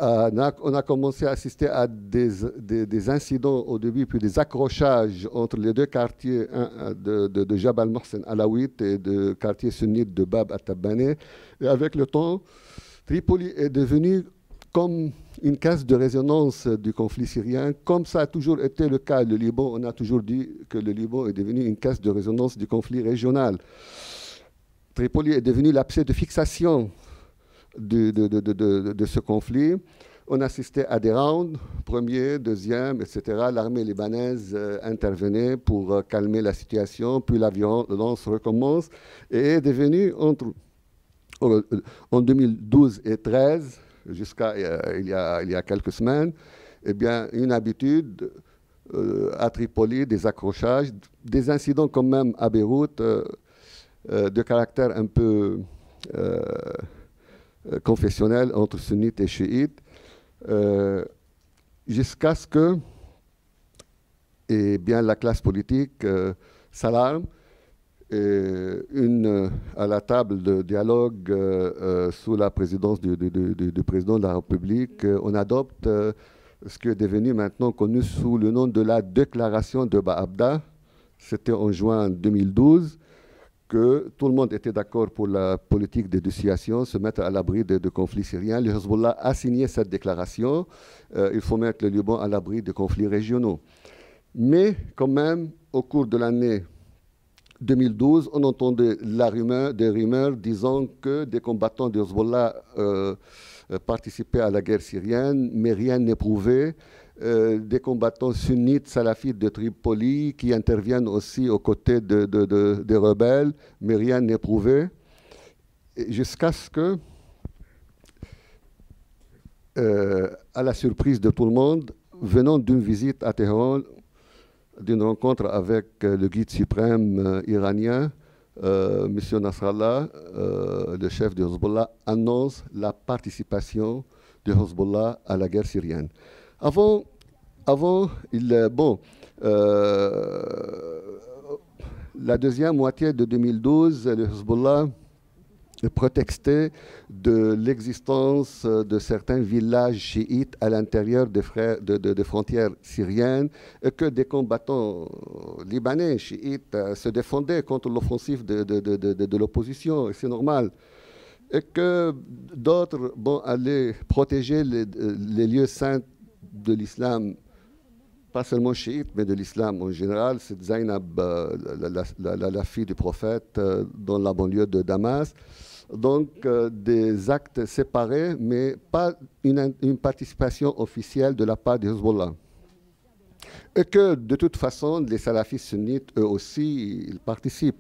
On a commencé à assister à des incidents au début, puis des accrochages entre les deux quartiers de Jabal Mohsen Alaouit et le quartier sunnite de Bab at-Tabbaneh. Et avec le temps, Tripoli est devenu comme une caisse de résonance du conflit syrien, comme ça a toujours été le cas. Le Liban, on a toujours dit que le Liban est devenu une caisse de résonance du conflit régional. Tripoli est devenu l'abcès de fixation de ce conflit. On assistait à des rounds, premier, deuxième, etc. L'armée libanaise intervenait pour calmer la situation, puis la violence recommence et est devenue en 2012 et 2013, jusqu'à il y a quelques semaines, eh bien, une habitude à Tripoli, des accrochages, des incidents quand même à Beyrouth, de caractère un peu confessionnel entre sunnites et chiites, jusqu'à ce que eh bien, la classe politique s'alarme. À la table de dialogue sous la présidence du président de la République, on adopte ce qui est devenu maintenant connu sous le nom de la déclaration de Baabda. C'était en juin 2012 que tout le monde était d'accord pour la politique de dissuasion, se mettre à l'abri de conflits syriens. Le Hezbollah a signé cette déclaration. Il faut mettre le Liban à l'abri de conflits régionaux. Mais quand même, au cours de l'année 2012, on entendait des rumeurs disant que des combattants de Hezbollah participaient à la guerre syrienne, mais rien n'est prouvé. des combattants sunnites salafites de Tripoli qui interviennent aussi aux côtés des rebelles, mais rien n'est prouvé. Jusqu'à ce que, à la surprise de tout le monde, venant d'une visite à Téhéran, d'une rencontre avec le guide suprême iranien, M. Nasrallah, le chef du Hezbollah, annonce la participation du Hezbollah à la guerre syrienne. Avant la deuxième moitié de 2012, le Hezbollah prétextait de l'existence de certains villages chiites à l'intérieur des frontières syriennes et que des combattants libanais chiites se défendaient contre l'offensive de l'opposition, c'est normal. Et que d'autres allaient protéger les lieux saints de l'islam, pas seulement chiite, mais de l'islam en général. C'est Zainab, la fille du prophète, dans la banlieue de Damas. Donc, des actes séparés, mais pas une participation officielle de la part du Hezbollah. Et que, de toute façon, les salafistes sunnites, eux aussi, ils participent.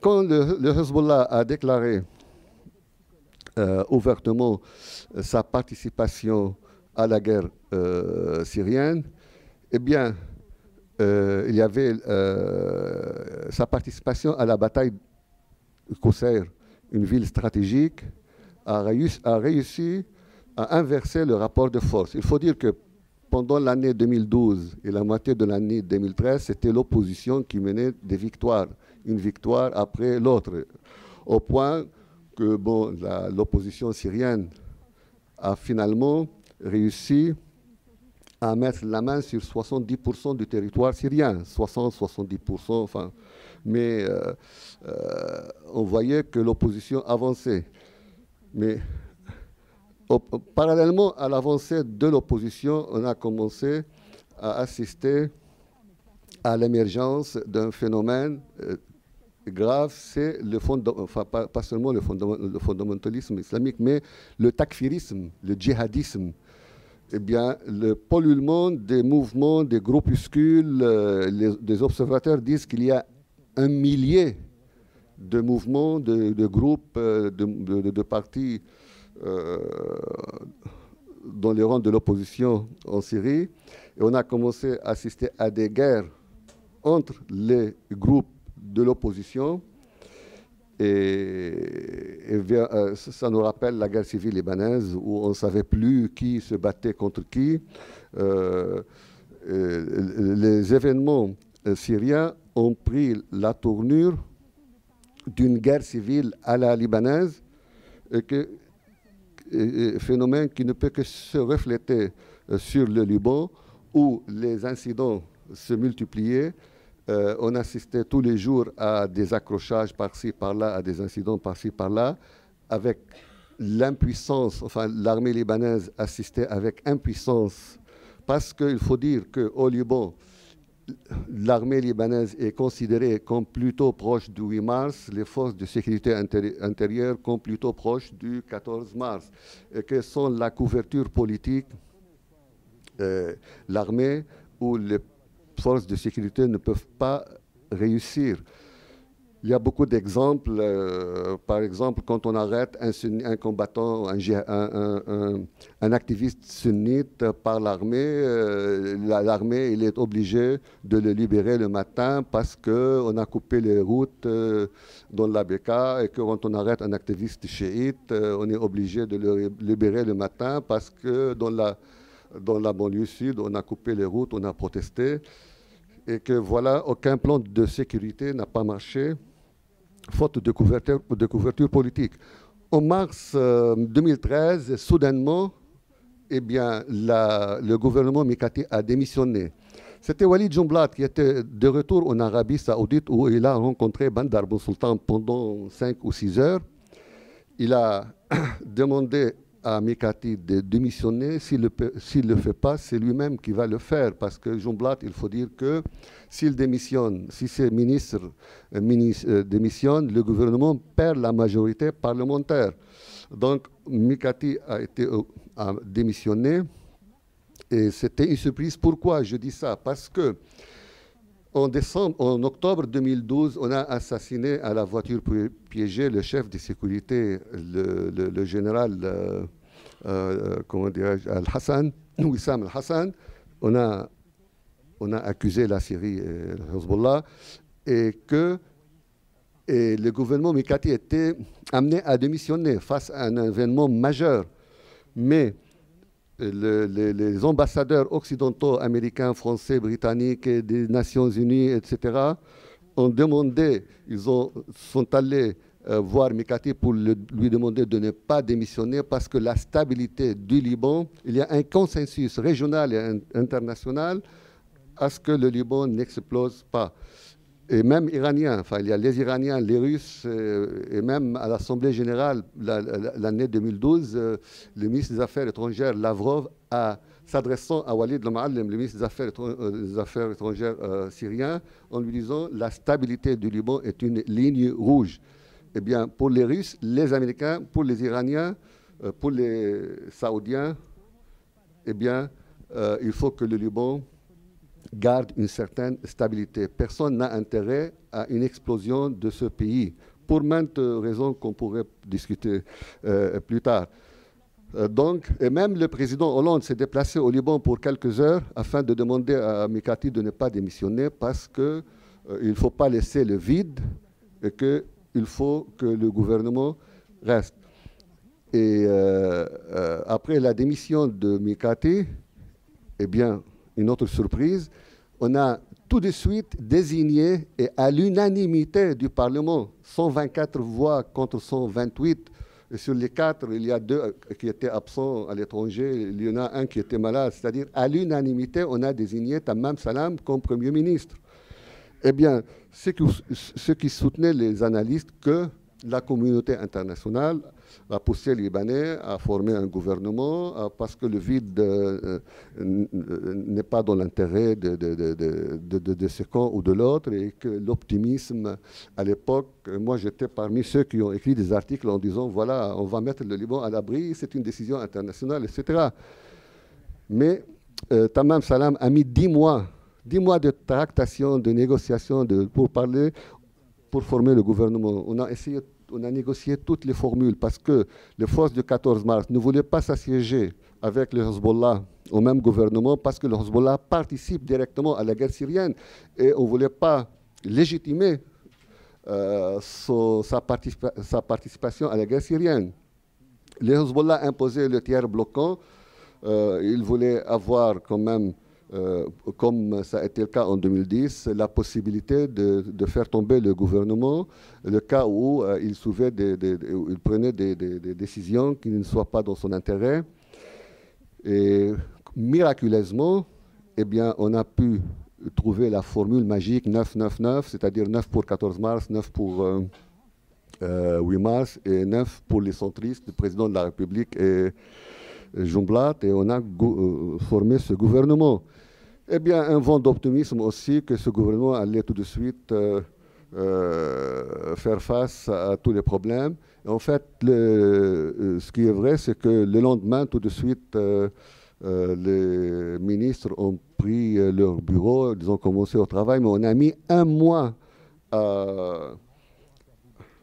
Quand le Hezbollah a déclaré ouvertement sa participation à la guerre syrienne, eh bien, il y avait sa participation à la bataille de Kousseir, une ville stratégique, a réussi à inverser le rapport de force. Il faut dire que pendant l'année 2012 et la moitié de l'année 2013, c'était l'opposition qui menait des victoires, une victoire après l'autre, au point que l'opposition syrienne a finalement réussi à mettre la main sur 70% du territoire syrien, 60-70%, enfin. Mais on voyait que l'opposition avançait. Mais parallèlement à l'avancée de l'opposition, on a commencé à assister à l'émergence d'un phénomène grave, c'est pas seulement le fondamentalisme islamique, mais le takfirisme, le djihadisme. Eh bien, le polluement des mouvements, des groupuscules, des observateurs disent qu'il y a 1 millier de mouvements, de groupes, de partis dans les rangs de l'opposition en Syrie. Et on a commencé à assister à des guerres entre les groupes de l'opposition. Et ça nous rappelle la guerre civile libanaise où on ne savait plus qui se battait contre qui. Les événements syriens ont pris la tournure d'une guerre civile à la libanaise, phénomène qui ne peut que se refléter sur le Liban, où les incidents se multipliaient. On assistait tous les jours à des accrochages par-ci, par-là, à des incidents par-ci, par-là, avec l'impuissance, enfin l'armée libanaise assistait avec impuissance, parce qu'il faut dire qu'au Liban, l'armée libanaise est considérée comme plutôt proche du 8 mars, les forces de sécurité intérieure comme plutôt proches du 14 mars, et que sont la couverture politique, l'armée ou les forces de sécurité ne peuvent pas réussir. Il y a beaucoup d'exemples. Par exemple, quand on arrête un combattant, un activiste sunnite par l'armée, l'armée il est obligée de le libérer le matin parce qu'on a coupé les routes dans l'ABK et que quand on arrête un activiste chiite, on est obligé de le libérer le matin parce que dans la banlieue sud, on a coupé les routes, on a protesté. Et que voilà, aucun plan de sécurité n'a pas marché, faute de couverture politique. En mars 2013, soudainement, eh bien, le gouvernement Mikati a démissionné. C'était Walid Jumblat qui était de retour en Arabie Saoudite où il a rencontré Bandar Ben Sultan pendant 5 ou 6 heures. Il a demandé à Mikati de démissionner. S'il ne le fait pas, c'est lui-même qui va le faire. Parce que Jumblat, il faut dire que s'il démissionne, si ces ministres démissionnent, le gouvernement perd la majorité parlementaire. Donc Mikati a démissionné Et c'était une surprise. Pourquoi je dis ça? Parce que en octobre 2012, on a assassiné à la voiture piégée le chef de sécurité, le général, comment dirais-je, Al-Hassan, Wissam Al-Hassan. On a accusé la Syrie et le Hezbollah et le gouvernement Mikati était amené à démissionner face à un événement majeur. Mais les ambassadeurs occidentaux, américains, français, britanniques, des Nations Unies, etc., ont demandé, sont allés voir Mikati pour lui demander de ne pas démissionner parce que la stabilité du Liban, il y a un consensus régional et international à ce que le Liban n'explose pas. Et même Iraniens, enfin il y a les Iraniens, les Russes, et même à l'Assemblée générale l'année 2012, le ministre des Affaires étrangères Lavrov, s'adressant à Walid al-Ma'alem, le ministre des Affaires étrangères syrien, en lui disant la stabilité du Liban est une ligne rouge. Eh bien, pour les Russes, les Américains, pour les Iraniens, pour les Saoudiens, eh bien, il faut que le Liban garde une certaine stabilité. Personne n'a intérêt à une explosion de ce pays, pour maintes raisons qu'on pourrait discuter plus tard. Et même le président Hollande s'est déplacé au Liban pour quelques heures afin de demander à Mikati de ne pas démissionner parce qu'il ne faut pas laisser le vide et qu'il faut que le gouvernement reste. Et après la démission de Mikati, eh bien, une autre surprise, on a tout de suite désigné, et à l'unanimité du Parlement, 124 voix contre 128, et sur les 4, il y a 2 qui étaient absents à l'étranger, il y en a un qui était malade, c'est-à-dire à l'unanimité, on a désigné Tamam Salam comme Premier ministre. Eh bien, ceux qui soutenaient les analystes que la communauté internationale a poussé les Libanais à former un gouvernement parce que le vide n'est pas dans l'intérêt de ce camp ou de l'autre et que l'optimisme à l'époque, moi j'étais parmi ceux qui ont écrit des articles en disant voilà, on va mettre le Liban à l'abri, c'est une décision internationale, etc. Mais Tamam Salam a mis 10 mois de tractation, de négociation pour former le gouvernement. On a négocié toutes les formules parce que les forces du 14 mars ne voulaient pas s'assiéger avec le Hezbollah au même gouvernement parce que le Hezbollah participe directement à la guerre syrienne et on ne voulait pas légitimer sa participation à la guerre syrienne. Le Hezbollah imposait le tiers bloquant. Il voulait avoir quand même, comme ça a été le cas en 2010, la possibilité de faire tomber le gouvernement, le cas où il prenait des décisions qui ne soient pas dans son intérêt. Et miraculeusement, eh bien, on a pu trouver la formule magique 9-9-9, c'est-à-dire 9 pour 14 mars, 9 pour 8 mars et 9 pour les centristes, le président de la République et Jumblat, et on a formé ce gouvernement. Eh bien, un vent d'optimisme aussi que ce gouvernement allait tout de suite faire face à tous les problèmes. Et en fait, ce qui est vrai, c'est que le lendemain, tout de suite, les ministres ont pris leur bureau, ils ont commencé au travail, mais on a mis 1 mois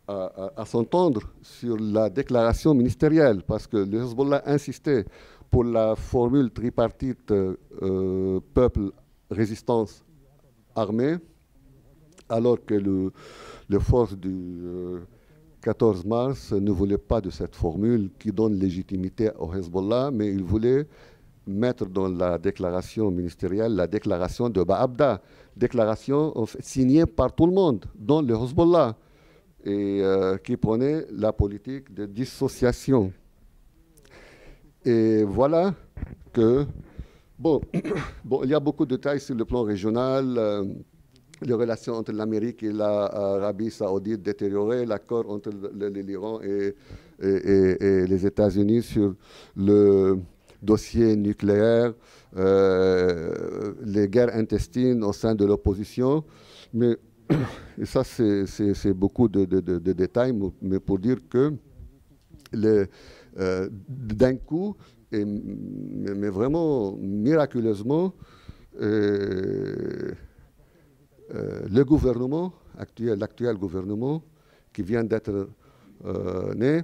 à s'entendre sur la déclaration ministérielle, parce que le Hezbollah insistait pour la formule tripartite peuple, résistance, armée, alors que les forces du 14 mars ne voulaient pas de cette formule qui donne légitimité au Hezbollah, mais ils voulaient mettre dans la déclaration ministérielle la déclaration de Ba'abda, déclaration en fait, signée par tout le monde, dont le Hezbollah, et qui prenait la politique de dissociation. Et voilà que, bon, il y a beaucoup de détails sur le plan régional, les relations entre l'Amérique et l'Arabie saoudite détériorées, l'accord entre l'Iran et les États-Unis sur le dossier nucléaire, les guerres intestines au sein de l'opposition. Mais et ça, c'est beaucoup de détails, mais pour dire que d'un coup, mais vraiment miraculeusement, le gouvernement actuel, l'actuel gouvernement qui vient d'être né,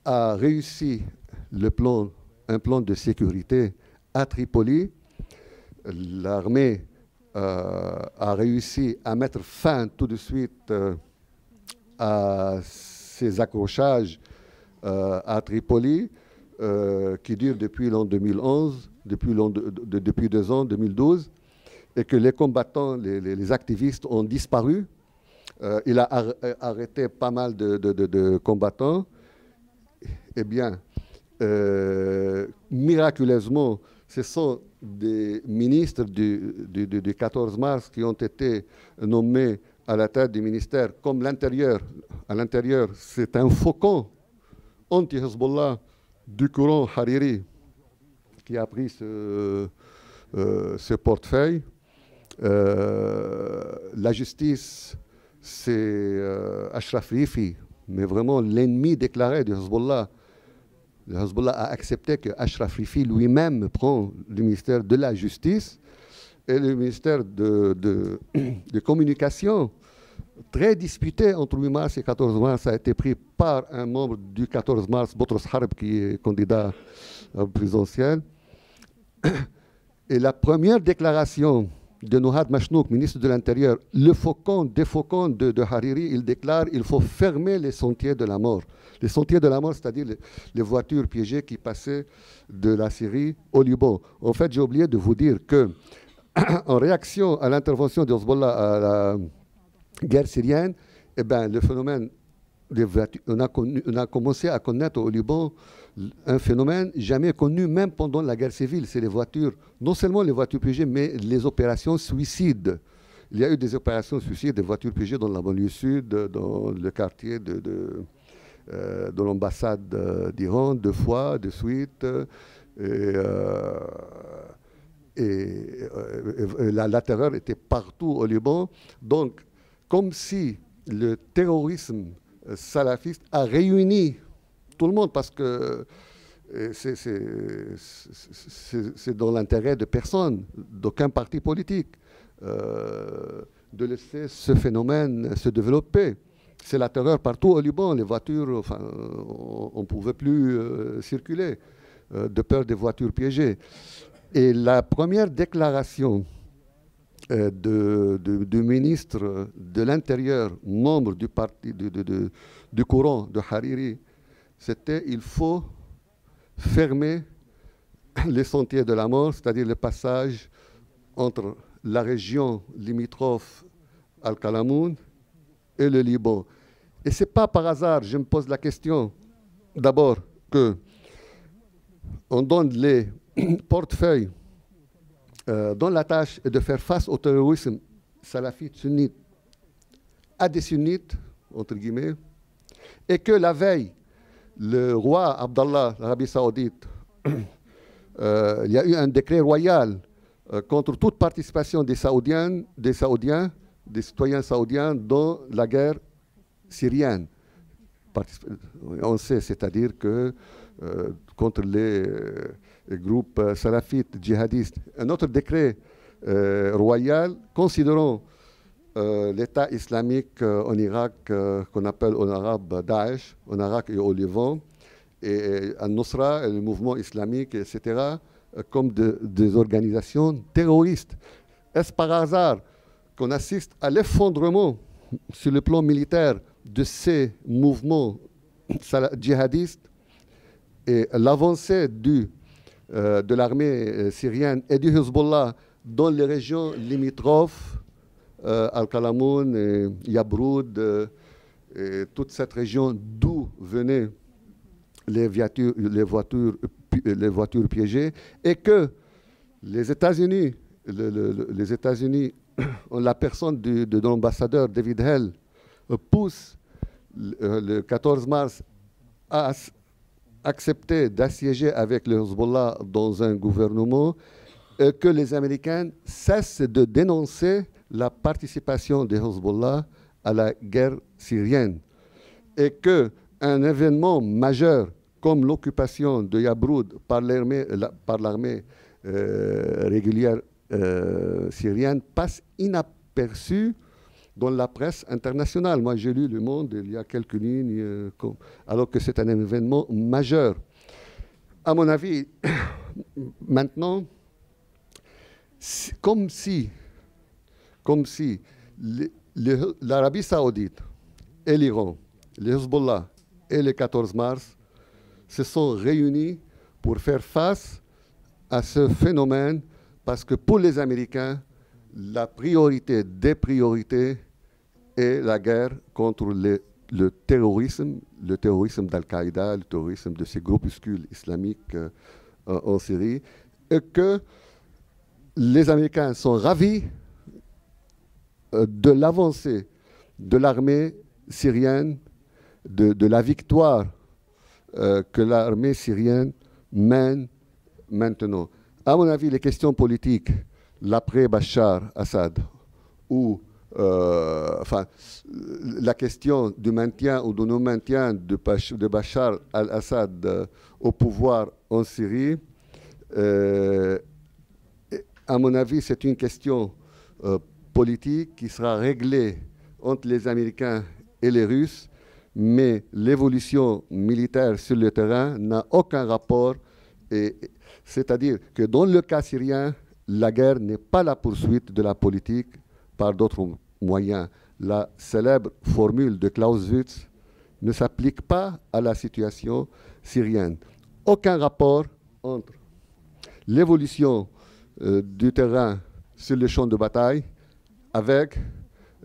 a réussi un plan de sécurité à Tripoli. L'armée a réussi à mettre fin tout de suite à ces accrochages à Tripoli qui durent depuis l'an 2011, depuis 2 ans, 2012, et que les combattants, les activistes ont disparu. Il a arrêté pas mal de combattants. Eh bien, miraculeusement, ce sont des ministres du 14 mars qui ont été nommés à la tête du ministère, comme à l'intérieur, c'est un faucon anti-Hezbollah du courant Hariri qui a pris ce portefeuille. La justice, c'est Ashraf Rifi, mais vraiment l'ennemi déclaré du Hezbollah. Le Hezbollah a accepté que Ashraf Rifi lui-même prend le ministère de la Justice et le ministère de Communication. Très disputé entre 8 mars et 14 mars, a été pris par un membre du 14 mars, Boutros Harb, qui est candidat présidentiel. Et la première déclaration de Nouhad Machnouk, ministre de l'Intérieur, le faucon de Hariri, il déclare qu'il faut fermer les sentiers de la mort. Les sentiers de la mort, c'est-à-dire les voitures piégées qui passaient de la Syrie au Liban. En fait, j'ai oublié de vous dire que, en réaction à l'intervention de Hezbollah à la guerre syrienne, eh ben, le phénomène des voitures, on a commencé à connaître au Liban un phénomène jamais connu même pendant la guerre civile. C'est les voitures, non seulement les voitures piégées, mais les opérations suicides. Il y a eu des opérations suicides, des voitures piégées dans la banlieue sud, dans le quartier de l'ambassade d'Iran, 2 fois, de suite. La terreur était partout au Liban. Donc, comme si le terrorisme salafiste a réuni tout le monde, parce que c'est dans l'intérêt de personne, d'aucun parti politique, de laisser ce phénomène se développer. C'est la terreur partout au Liban. Les voitures, enfin, on ne pouvait plus circuler de peur des voitures piégées. Et la première déclaration du ministre de l'Intérieur, membre du parti du courant de Hariri, c'était il faut fermer les sentiers de la mort, c'est-à-dire le passage entre la région limitrophe Al-Qalamoun et le Liban. Et ce n'est pas par hasard, je me pose la question, d'abord, qu'on donne les portefeuilles dont la tâche est de faire face au terrorisme salafite sunnite à des sunnites, entre guillemets, et que la veille, le roi Abdallah, l'Arabie Saoudite, il y a eu un décret royal contre toute participation des citoyens saoudiens dans la guerre syrienne. On sait, c'est-à-dire que contre les groupes salafites djihadistes. Un autre décret royal considérant l'État islamique en Irak, qu'on appelle en arabe Daesh, en Irak et au Liban, et Al-Nusra, le mouvement islamique, etc., comme des organisations terroristes. Est-ce par hasard qu'on assiste à l'effondrement sur le plan militaire de ces mouvements djihadistes et l'avancée de l'armée syrienne et du Hezbollah dans les régions limitrophes, Al-Qalamoun, Yabroud, et toute cette région d'où venaient les voitures piégées, et que les États-Unis, en la personne de l'ambassadeur David Hell, poussent le 14 mars à accepter d'assiéger avec le Hezbollah dans un gouvernement, et que les Américains cessent de dénoncer la participation des Hezbollah à la guerre syrienne, et qu'un événement majeur comme l'occupation de Yabroud par l'armée régulière syrienne passe inaperçue dans la presse internationale. Moi, j'ai lu Le Monde, il y a quelques lignes, alors que c'est un événement majeur. À mon avis, maintenant, comme si l'Arabie saoudite et l'Iran, le Hezbollah et le 14 mars se sont réunis pour faire face à ce phénomène, parce que pour les Américains, la priorité des priorités est la guerre contre le terrorisme d'Al-Qaïda, le terrorisme de ces groupuscules islamiques en Syrie, et que les Américains sont ravis de l'avancée de l'armée syrienne, de la victoire que l'armée syrienne mène maintenant. À mon avis, les questions politiques, l'après Bachar Assad, ou la question du maintien ou de non-maintien de Bachar al-Assad au pouvoir en Syrie, à mon avis, c'est une question politique qui sera réglée entre les Américains et les Russes, mais l'évolution militaire sur le terrain n'a aucun rapport. C'est-à-dire que dans le cas syrien, la guerre n'est pas la poursuite de la politique par d'autres moyens. La célèbre formule de Clausewitz ne s'applique pas à la situation syrienne. Aucun rapport entre l'évolution du terrain sur le champ de bataille avec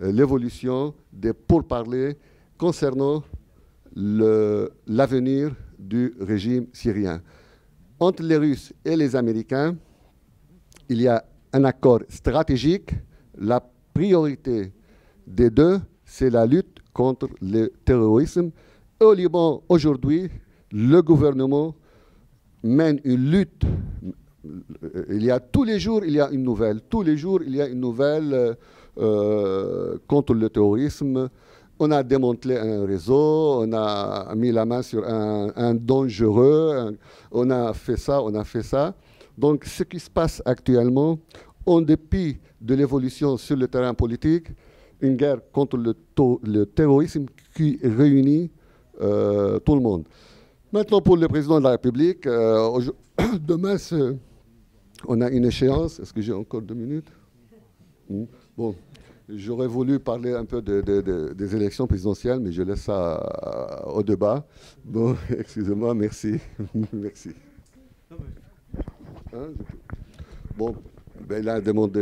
l'évolution des pourparlers concernant l'avenir du régime syrien. Entre les Russes et les Américains, il y a un accord stratégique. La priorité des deux, c'est la lutte contre le terrorisme. Au Liban, aujourd'hui, le gouvernement mène une lutte. Tous les jours, il y a une nouvelle. Tous les jours, il y a une nouvelle contre le terrorisme. On a démantelé un réseau, on a mis la main sur un dangereux, on a fait ça, on a fait ça. Donc, ce qui se passe actuellement, en dépit de l'évolution sur le terrain politique, une guerre contre le terrorisme qui réunit tout le monde. Maintenant, pour le président de la République, demain, on a une échéance. Est-ce que j'ai encore 2 minutes? Bon. J'aurais voulu parler un peu des élections présidentielles, mais je laisse ça au débat. Bon, excusez-moi, merci. Merci. Hein? Bon, ben, il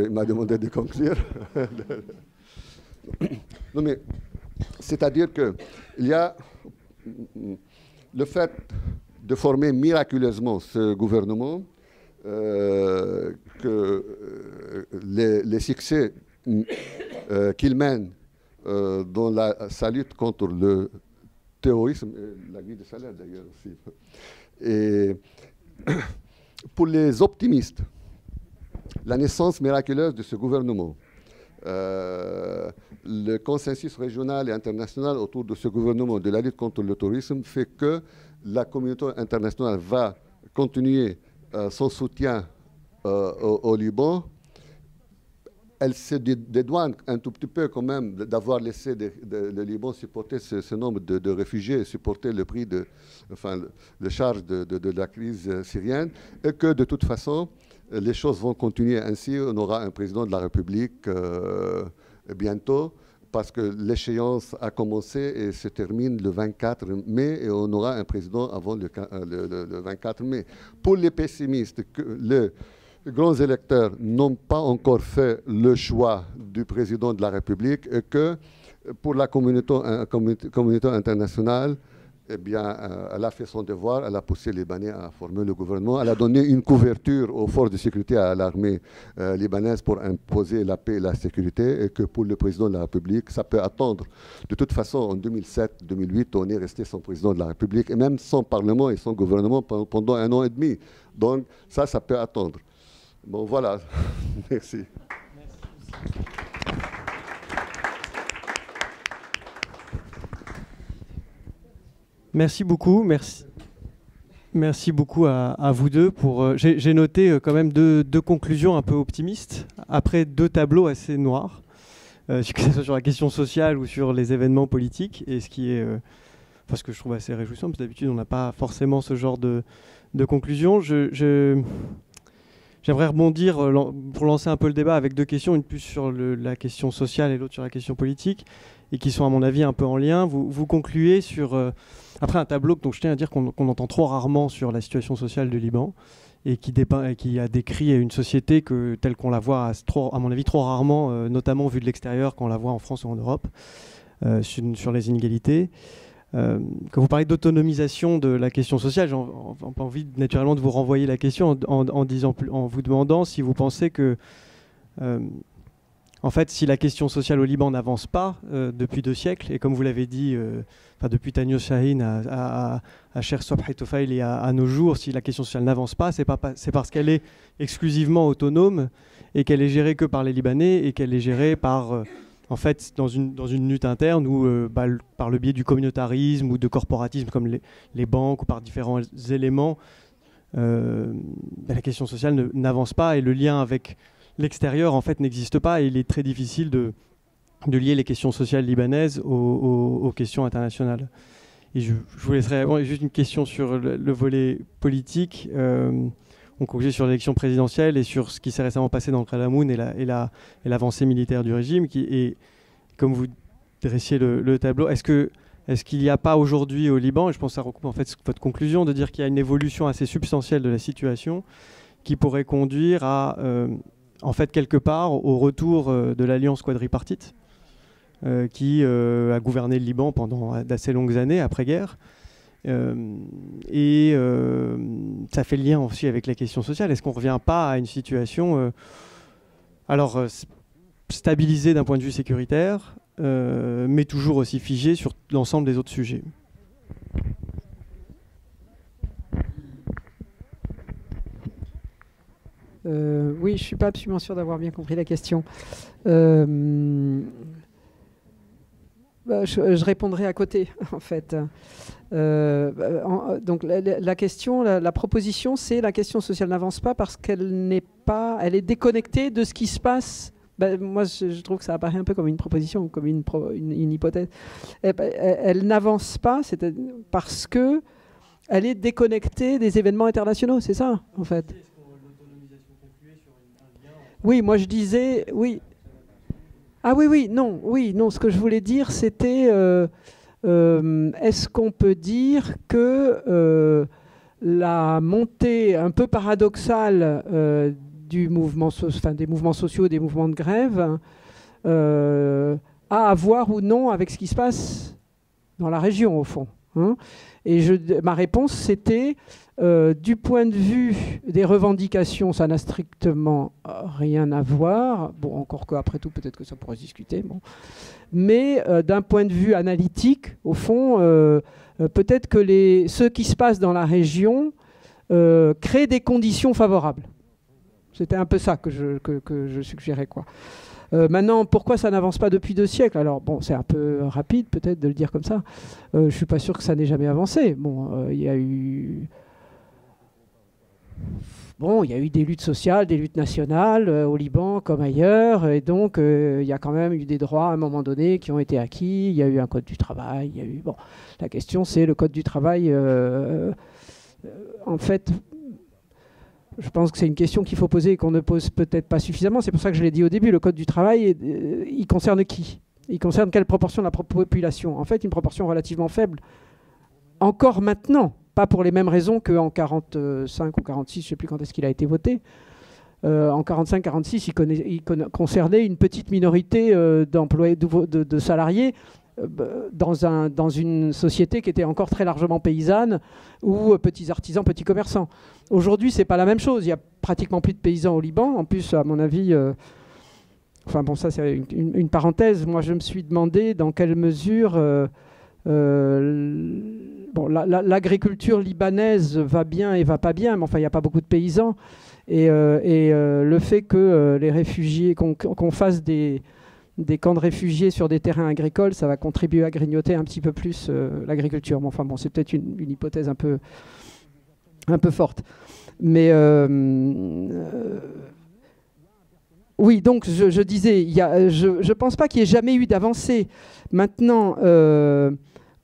m'a demandé de conclure. Non, mais c'est-à-dire qu'il y a le fait de former miraculeusement ce gouvernement, que les succès qu'il mène dans sa lutte contre le terrorisme, et la grille de salaire d'ailleurs aussi. Et pour les optimistes, la naissance miraculeuse de ce gouvernement, le consensus régional et international autour de ce gouvernement de la lutte contre le terrorisme fait que la communauté internationale va continuer son soutien au Liban. Elle se dédouane un tout petit peu quand même d'avoir laissé le Liban supporter ce nombre de réfugiés, supporter le prix le charge de la crise syrienne, et que de toute façon, les choses vont continuer ainsi. On aura un président de la République bientôt, parce que l'échéance a commencé et se termine le 24 mai, et on aura un président avant le 24 mai. Pour les pessimistes, les grands électeurs n'ont pas encore fait le choix du président de la République, et que pour la communauté internationale, eh bien, elle a fait son devoir, elle a poussé les Libanais à former le gouvernement, elle a donné une couverture aux forces de sécurité, à l'armée libanaise pour imposer la paix et la sécurité, et que pour le président de la République, ça peut attendre. De toute façon, en 2007-2008, on est resté sans président de la République, et même sans Parlement et sans gouvernement pendant 1 an et demi. Donc ça peut attendre. Bon, voilà. Merci. Merci beaucoup. Merci. Merci beaucoup à vous deux. J'ai noté quand même deux conclusions un peu optimistes, après deux tableaux assez noirs, que ce soit sur la question sociale ou sur les événements politiques, et ce qui est, ce que je trouve assez réjouissant, parce que d'habitude on n'a pas forcément ce genre de conclusion. J'aimerais rebondir pour lancer un peu le débat avec deux questions, une plus sur la question sociale et l'autre sur la question politique, et qui sont à mon avis un peu en lien. Vous concluez sur, après un tableau dont je tiens à dire qu'on entend trop rarement sur la situation sociale du Liban, et qui a décrit une société telle qu'on la voit à mon avis trop rarement, notamment vue de l'extérieur quand on la voit en France ou en Europe, sur les inégalités. Quand vous parlez d'autonomisation de la question sociale, j'ai envie naturellement de vous renvoyer la question en vous demandant si vous pensez que, en fait, si la question sociale au Liban n'avance pas depuis 2 siècles, et comme vous l'avez dit, depuis Tania Chahine à Cher Sobhi Toffail et à nos jours, si la question sociale n'avance pas, c'est parce qu'elle est exclusivement autonome et qu'elle est gérée que par les Libanais et qu'elle est gérée par... en fait, dans une lutte interne ou par le biais du communautarisme ou de corporatisme comme les banques ou par différents éléments, la question sociale n'avance pas et le lien avec l'extérieur en fait n'existe pas et il est très difficile de lier les questions sociales libanaises aux questions internationales. Et je vous laisserai juste une question sur le volet politique. On conclut sur l'élection présidentielle et sur ce qui s'est récemment passé dans le Kralamoun et l'avancée militaire du régime. Et comme vous dressiez le tableau, est-ce qu'il n'y a pas aujourd'hui au Liban, et je pense que ça recoupe en fait votre conclusion, de dire qu'il y a une évolution assez substantielle de la situation qui pourrait conduire à, en fait, quelque part, au retour de l'alliance quadripartite qui a gouverné le Liban pendant d'assez longues années après-guerre. Et ça fait le lien aussi avec la question sociale. Est-ce qu'on ne revient pas à une situation stabilisée d'un point de vue sécuritaire, mais toujours aussi figée sur l'ensemble des autres sujets? Oui, je ne suis pas absolument sûr d'avoir bien compris la question. Je répondrai à côté, en fait. Donc la question, la proposition, c'est la question sociale n'avance pas parce qu'elle elle est déconnectée de ce qui se passe. Moi, je trouve que ça apparaît un peu comme une proposition ou comme une hypothèse. Elle n'avance pas parce que elle est déconnectée des événements internationaux, c'est ça, en fait. Oui, moi je disais, oui. Ah oui, non, ce que je voulais dire, c'était est-ce qu'on peut dire que la montée un peu paradoxale des mouvements sociaux, des mouvements de grève, a à voir ou non avec ce qui se passe dans la région, au fond, hein. Et ma réponse, c'était, du point de vue des revendications, ça n'a strictement rien à voir. Bon, encore qu'après tout, peut-être que ça pourrait se discuter. Bon. Mais d'un point de vue analytique, au fond, peut-être que ce qui se passe dans la région crée des conditions favorables. C'était un peu ça que je suggérais, quoi. Maintenant, pourquoi ça n'avance pas depuis 2 siècles? Alors, bon, c'est un peu rapide peut-être de le dire comme ça. Je ne suis pas sûr que ça n'ait jamais avancé. Bon, il y a eu des luttes sociales, des luttes nationales au Liban comme ailleurs. Et donc, il y a quand même eu des droits à un moment donné qui ont été acquis. Il y a eu un code du travail. Bon, la question, c'est le code du travail. En fait... Je pense que c'est une question qu'il faut poser et qu'on ne pose peut-être pas suffisamment. C'est pour ça que je l'ai dit au début, le code du travail, il concerne qui? Il concerne quelle proportion de la population? En fait, une proportion relativement faible. Encore maintenant, pas pour les mêmes raisons qu'en 45 ou 46, je ne sais plus quand est-ce qu'il a été voté. En 45-46, il concernait une petite minorité d'employés, de salariés, dans une société qui était encore très largement paysanne ou petits artisans, petits commerçants. Aujourd'hui, c'est pas la même chose. Il y a pratiquement plus de paysans au Liban. En plus, à mon avis, enfin bon, ça c'est une parenthèse. Moi, je me suis demandé dans quelle mesure l'agriculture libanaise va bien et va pas bien, mais enfin, il n'y a pas beaucoup de paysans. Et le fait que les réfugiés, qu'on fasse des camps de réfugiés sur des terrains agricoles, ça va contribuer à grignoter un petit peu plus l'agriculture. Enfin bon, c'est peut-être une hypothèse un peu un peu forte. Mais oui, donc je disais, je ne pense pas qu'il y ait jamais eu d'avancée. Maintenant,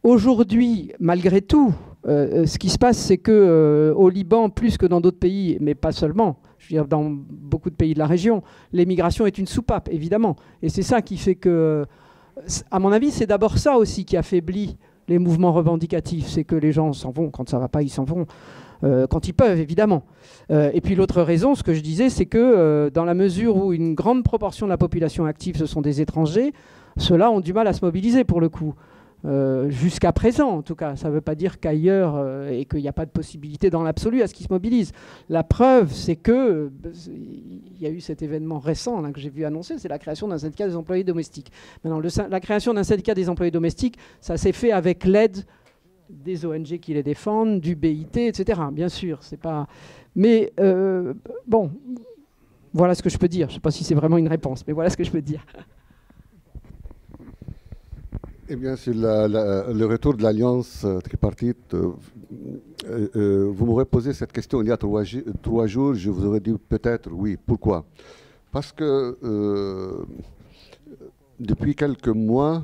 aujourd'hui, malgré tout, ce qui se passe, c'est que au Liban, plus que dans d'autres pays, mais pas seulement, je veux dire dans beaucoup de pays de la région, l'émigration est une soupape, évidemment. Et c'est ça qui fait que, à mon avis, c'est d'abord ça aussi qui affaiblit les mouvements revendicatifs. C'est que les gens s'en vont. Quand ça ne va pas, ils s'en vont. Quand ils peuvent, évidemment. Et puis l'autre raison, ce que je disais, c'est que dans la mesure où une grande proportion de la population active, ce sont des étrangers, ceux-là ont du mal à se mobiliser pour le coup. Jusqu'à présent, en tout cas. Ça ne veut pas dire qu'ailleurs et qu'il n'y a pas de possibilité dans l'absolu à ce qu'ils se mobilisent. La preuve, c'est que il y a eu cet événement récent là, que j'ai vu annoncer, c'est la création d'un syndicat des employés domestiques. Maintenant, la création d'un syndicat des employés domestiques, ça s'est fait avec l'aide des ONG qui les défendent, du BIT, etc. Bien sûr, c'est pas... Mais bon, voilà ce que je peux dire. Je ne sais pas si c'est vraiment une réponse, mais voilà ce que je peux dire. Eh bien, sur le retour de l'alliance tripartite, vous m'aurez posé cette question il y a 3 jours, je vous aurais dit peut-être oui. Pourquoi? Parce que depuis quelques mois,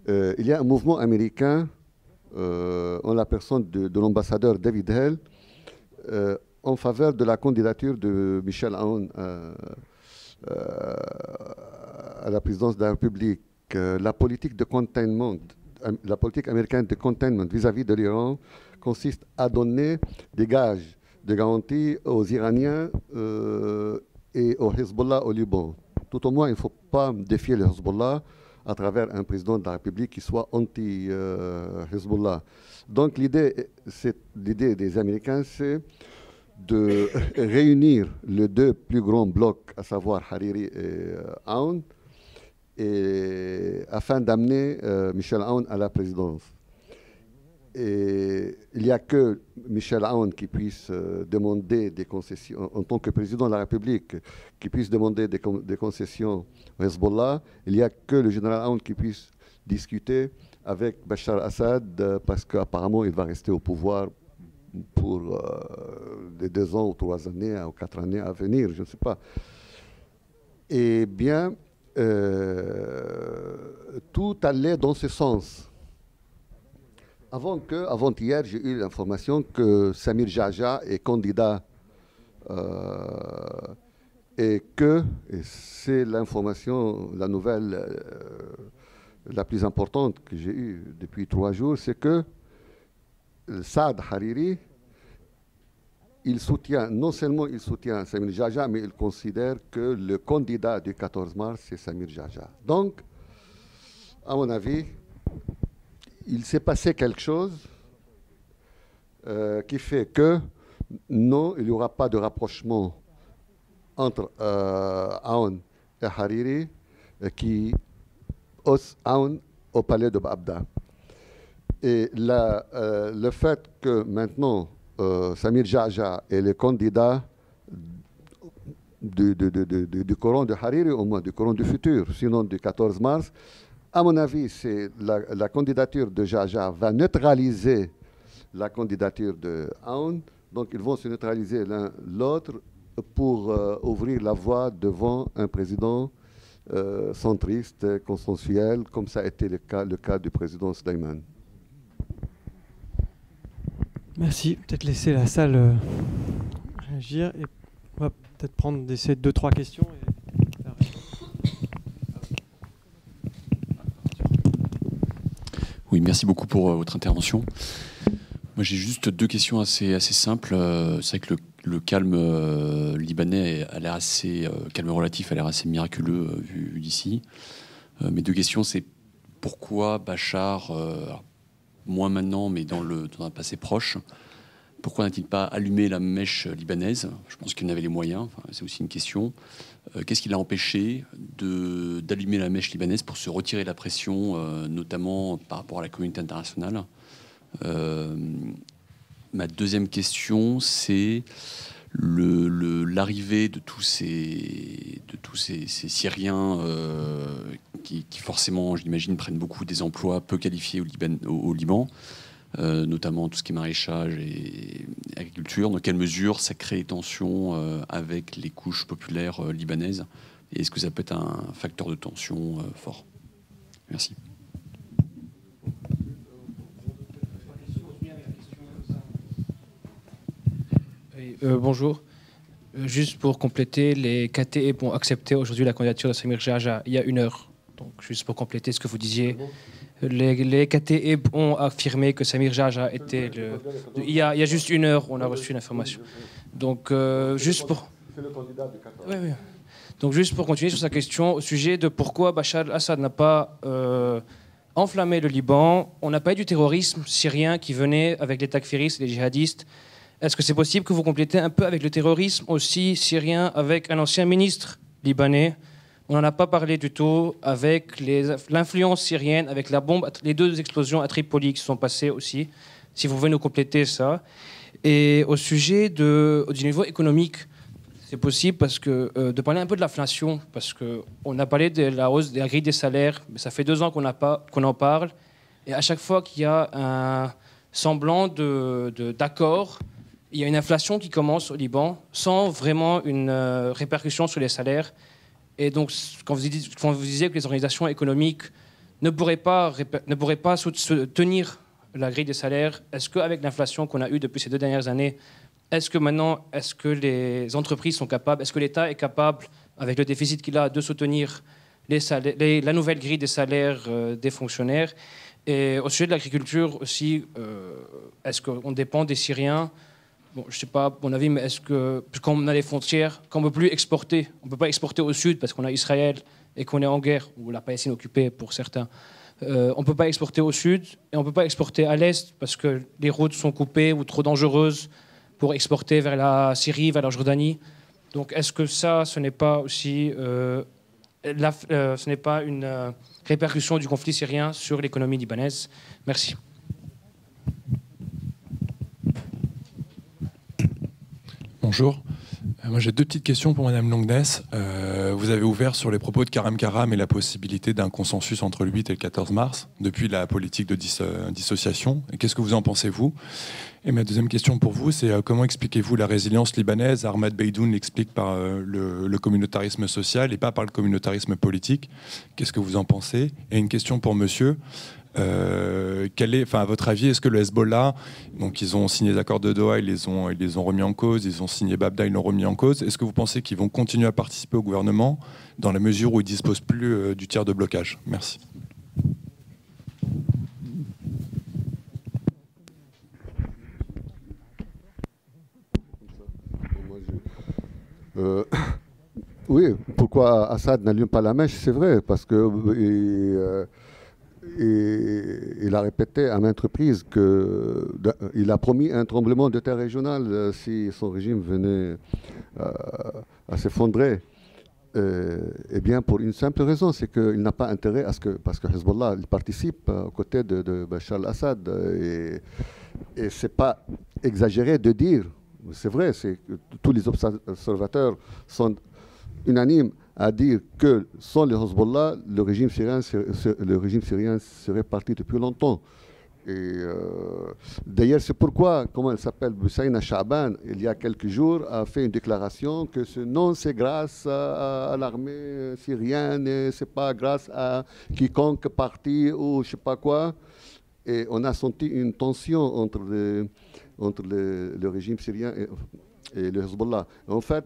il y a un mouvement américain en la personne de l'ambassadeur David Hale en faveur de la candidature de Michel Aoun à la présidence de la République. La politique de containment, la politique américaine de containment vis-à-vis de l'Iran consiste à donner des gages de garantie aux Iraniens et au Hezbollah au Liban. Tout au moins, il ne faut pas défier le Hezbollah à travers un président de la République qui soit anti-Hezbollah. Donc l'idée des Américains, c'est de réunir les 2 plus grands blocs, à savoir Hariri et Aoun, afin d'amener Michel Aoun à la présidence. Et il n'y a que Michel Aoun qui puisse demander des concessions, en tant que président de la République, qui puisse demander des concessions au Hezbollah. Il n'y a que le général Aoun qui puisse discuter avec Bachar Assad, parce qu'apparemment il va rester au pouvoir pour les 2 ans ou 3 années ou 4 années à venir, je ne sais pas. Eh bien, tout allait dans ce sens. Avant-hier, j'ai eu l'information que Samir Jaja est candidat et c'est l'information, la nouvelle la plus importante que j'ai eue depuis 3 jours, c'est que Saad Hariri, non seulement il soutient Samir Jaja, mais il considère que le candidat du 14 mars, c'est Samir Jaja. Donc, à mon avis, il s'est passé quelque chose qui fait que non, il n'y aura pas de rapprochement entre Aoun et Hariri qui hausse Aoun au palais de Bagdad. Et le fait que maintenant Samir Jaja est le candidat du Coran de Hariri, au moins du Coran du futur, sinon du 14 mars, à mon avis, la candidature de Jaja va neutraliser la candidature de Aoun. Donc ils vont se neutraliser l'un l'autre pour ouvrir la voie devant un président centriste, consensuel, comme ça a été le cas du président Sleiman. Merci. Peut-être laisser la salle réagir. Et on va peut-être prendre ces 2-3 questions. Oui, merci beaucoup pour votre intervention. Moi, j'ai juste 2 questions assez simples. C'est vrai que le calme libanais a l'air assez calme relatif, a l'air assez miraculeux vu d'ici. Mes 2 questions, c'est pourquoi Bachar, moins maintenant, mais dans un passé proche, pourquoi n'a-t-il pas allumé la mèche libanaise? Je pense qu'il en avait les moyens. Enfin, c'est aussi une question. Qu'est-ce qui l'a empêché d'allumer la mèche libanaise pour se retirer de la pression, notamment par rapport à la communauté internationale? Ma deuxième question, c'est l'arrivée de tous ces Syriens qui forcément, je l'imagine, prennent beaucoup des emplois peu qualifiés au Liban. notamment tout ce qui est maraîchage et agriculture. Dans quelle mesure ça crée des tensions avec les couches populaires libanaises? Et est-ce que ça peut être un facteur de tension fort? Merci. Oui, bonjour. Juste pour compléter, les KTE ont accepté aujourd'hui la candidature de Samir Geagea il y a 1 heure. Donc, juste pour compléter ce que vous disiez, les KTE ont affirmé que Samir Geagea était le... Il y a juste 1 heure, on a reçu l'information. Donc, juste pour... C'est le candidat de Qatar. Oui, oui. Donc, juste pour continuer sur sa question au sujet de pourquoi Bachar al-Assad n'a pas enflammé le Liban, on n'a pas eu du terrorisme syrien qui venait avec les takfiristes et les djihadistes. Est-ce que c'est possible que vous complétez un peu avec le terrorisme aussi syrien avec un ancien ministre libanais? On n'en a pas parlé du tout avec l'influence syrienne, avec la bombe, les 2 explosions à Tripoli qui sont passées aussi. Si vous pouvez nous compléter ça. Et au sujet du niveau économique, c'est possible parce que, de parler un peu de l'inflation, parce qu'on a parlé de la hausse de la grille des salaires, mais ça fait 2 ans qu'on en parle. Et à chaque fois qu'il y a un semblant d'accord, il y a une inflation qui commence au Liban sans vraiment une répercussion sur les salaires. Et donc, quand vous disiez que les organisations économiques ne pourraient pas tenir la grille des salaires, est-ce qu'avec l'inflation qu'on a eue depuis ces 2 dernières années, est-ce que les entreprises sont capables, est-ce que l'État est capable, avec le déficit qu'il a, de soutenir la nouvelle grille des salaires des fonctionnaires? Et au sujet de l'agriculture aussi, est-ce qu'on dépend des Syriens? Bon, je ne sais pas mon avis, mais est-ce que quand on a les frontières, quand on ne peut plus exporter, on ne peut pas exporter au sud parce qu'on a Israël et qu'on est en guerre, ou la Palestine occupée pour certains, on ne peut pas exporter au sud et on ne peut pas exporter à l'est parce que les routes sont coupées ou trop dangereuses pour exporter vers la Syrie, vers la Jordanie. Donc est-ce que ça, ce n'est pas aussi ce n'est pas une répercussion du conflit syrien sur l'économie libanaise? Merci. Bonjour. Moi, j'ai 2 petites questions pour Madame Longness. Vous avez ouvert sur les propos de Karam Karam et la possibilité d'un consensus entre le 8 et le 14 mars, depuis la politique de dissociation. Et qu'est-ce que vous en pensez, vous? Et ma deuxième question pour vous, c'est comment expliquez-vous la résilience libanaise? Ahmad Beydoun l'explique par le communautarisme social et pas par le communautarisme politique. Qu'est-ce que vous en pensez? Et une question pour monsieur. À votre avis, est-ce que le Hezbollah, donc ils ont signé l'accord de Doha, ils les ont remis en cause, ils ont signé Babda, ils l'ont remis en cause, est-ce que vous pensez qu'ils vont continuer à participer au gouvernement dans la mesure où ils ne disposent plus du tiers de blocage? Merci. Oui, pourquoi Assad n'allume pas la mèche? C'est vrai, parce que il a répété à maintes reprises qu'il a promis un tremblement de terre régional si son régime venait à s'effondrer. Eh bien, pour une simple raison, c'est qu'il n'a pas intérêt parce que Hezbollah il participe aux côtés de Bachar al-Assad. Et ce n'est pas exagéré de dire, c'est vrai, tous les observateurs sont unanimes à dire que sans le Hezbollah, le régime syrien serait parti depuis longtemps. Et d'ailleurs, c'est pourquoi, comment elle s'appelle, Boussaïna Chaban, il y a quelques jours, a fait une déclaration que non, c'est grâce à l'armée syrienne, et c'est pas grâce à quiconque parti ou je sais pas quoi. Et on a senti une tension entre le régime syrien et le Hezbollah. En fait,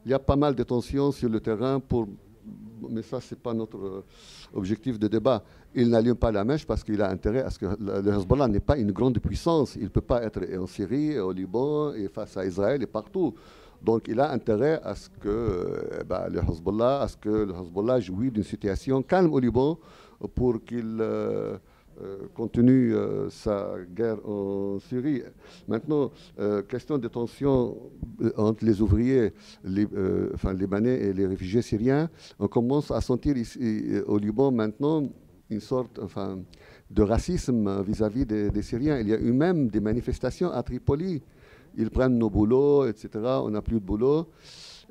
il y a pas mal de tensions sur le terrain, mais ça, ce n'est pas notre objectif de débat. Il n'allume pas la mèche parce qu'il a intérêt à ce que le Hezbollah n'est pas une grande puissance. Il ne peut pas être en Syrie, au Liban, et face à Israël et partout. Donc il a intérêt à ce que le Hezbollah jouisse d'une situation calme au Liban pour qu'il continue sa guerre en Syrie. Maintenant, question de tension entre les ouvriers libanais et les réfugiés syriens, on commence à sentir ici au Liban maintenant une sorte de racisme vis-à-vis des Syriens. Il y a eu même des manifestations à Tripoli. Ils prennent nos boulots, etc. On n'a plus de boulot.